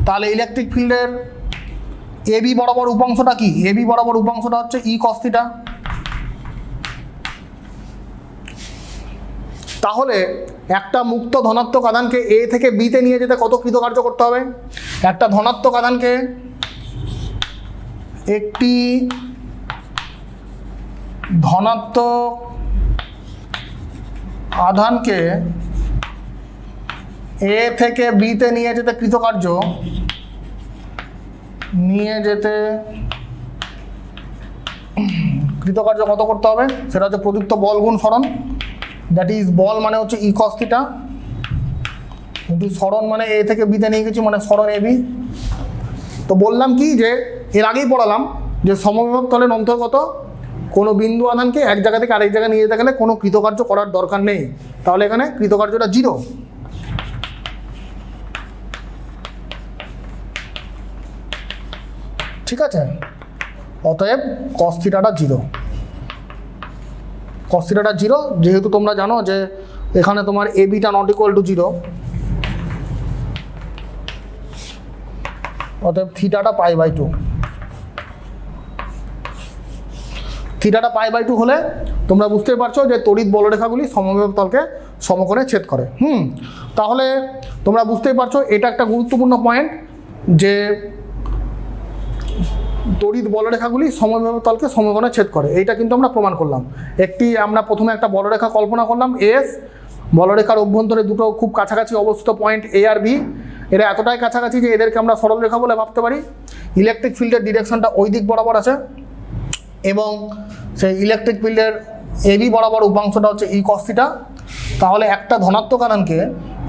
তাহলে ইলেকট্রিক ফিল্ডের এবি বরাবর উপাংশটা কি? এবি বরাবর উপাংশটা হচ্ছে ই কস থিটা। তাহলে একটা মুক্ত ধনাত্মক আধানকে এ থেকে বিতে নিয়ে যেতে কত কৃতকার্য করতে হবে? একটা ধনাত্মক আধানকে একটি ধনাত্মক আধানকে এ থেকে বিতে নিয়ে যেতে কৃতকার্য কত করতে হবে? সেটা হচ্ছে প্রযুক্ত বল গুণ সরণ। দ্যাট ইজ বল মানে হচ্ছে ই কস থিটা, কিন্তু সরণ মানে এ থেকে বিতে নিয়ে গেছি মানে সরণ এবি। তো বললাম কি, যে এর আগেই পড়ালাম যে সমবিভব তলের অন্তর্গত কোনো বিন্দু আধানকে এক জায়গা থেকে আরেক জায়গায় নিয়ে যেতে গেলে কোনো কৃতকার্য করার দরকার নেই। তাহলে এখানে কৃতকার্যটা 0। ঠিক আছে, অতএব কস থিটাটা 0। কস থিটাটা 0, যেহেতু তোমরা জানো যে এখানে তোমার এ বিটা নট ইকুয়াল টু 0, অতএব থিটাটা π/2। থিটাটা π/2 হলে তোমরা বুঝতেই পারছো যে তড়িৎ বলরেখাগুলি সমবিভব তলকে সমকোণে ছেদ করে। তাহলে তোমরা বুঝতেই পারছো এটা একটা গুরুত্বপূর্ণ পয়েন্ট, যে তড়িৎ বলরেখাগুলি সমবিভব তলকে সমকোণে ছেদ করে। এইটা কিন্তু আমরা প্রমাণ করলাম। আমরা প্রথমে একটা বলরেখা কল্পনা করলাম এস, বলরেখার অভ্যন্তরে দুটো খুব কাছাকাছি অবস্থিত পয়েন্ট এ আর বি। এরা এতটাই কাছাকাছি যে এদেরকে আমরা সরল রেখা বলে ভাবতে পারি। ইলেকট্রিক ফিল্ডের ডিরেকশনটা ওই দিক বরাবর আছে, এবং সেই ইলেকট্রিক ফিল্ডের এবি বরাবর উপাংশটা হচ্ছে ই কস থিটা। তাহলে একটা ধনাত্মক আধানকে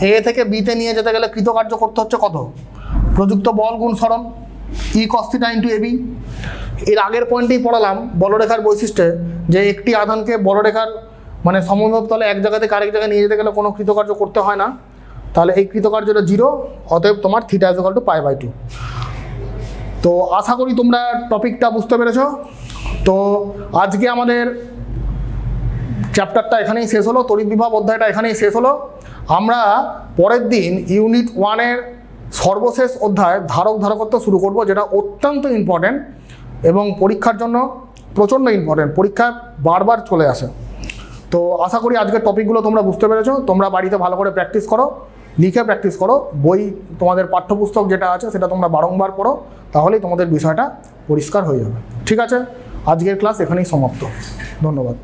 এ থেকে বিতে নিয়ে যেতে গেলে কৃতকার্য করতে হচ্ছে কত? প্রযুক্ত বল গুণ সরণ ই কস থিটা ইন্টু এবি। এর আগের পয়েন্টেই পড়ালাম বলরেখার বৈশিষ্ট্যে যে একটি আধানকে বলরেখার মানে সমবিভব তলে এক জায়গা থেকে আরেক জায়গায় নিয়ে যেতে গেলে কোনো কৃতকার্য করতে হয় না। তাহলে এই কৃতকার্যটা 0, অতএব তোমার থিটা ইজ ইকুয়াল টু π/2। তো আশা করি তোমরা টপিকটা বুঝতে পেরেছো। তো আজকে আমাদের চ্যাপ্টারটা এখানেই শেষ হলো, তড়িৎ বিভব অধ্যায়টা এখানেই শেষ হলো। আমরা পরের দিন ইউনিট 1-এর সর্বশেষ অধ্যায় ধারক ধারকত্ব শুরু করব, যেটা অত্যন্ত ইম্পর্টেন্ট এবং পরীক্ষার জন্য প্রচণ্ড ইম্পর্টেন্ট, পরীক্ষা বারবার চলে আসে। তো আশা করি আজকের টপিকগুলো তোমরা বুঝতে পেরেছো। তোমরা বাড়িতে ভালো করে প্র্যাকটিস করো, লিখে প্র্যাকটিস করো, বই তোমাদের পাঠ্যপুস্তক যেটা আছে সেটা তোমরা বারংবার পড়ো, তাহলেই তোমাদের বিষয়টা পরিষ্কার হয়ে যাবে। ঠিক আছে, আজকের ক্লাস এখানেই সমাপ্ত। ধন্যবাদ।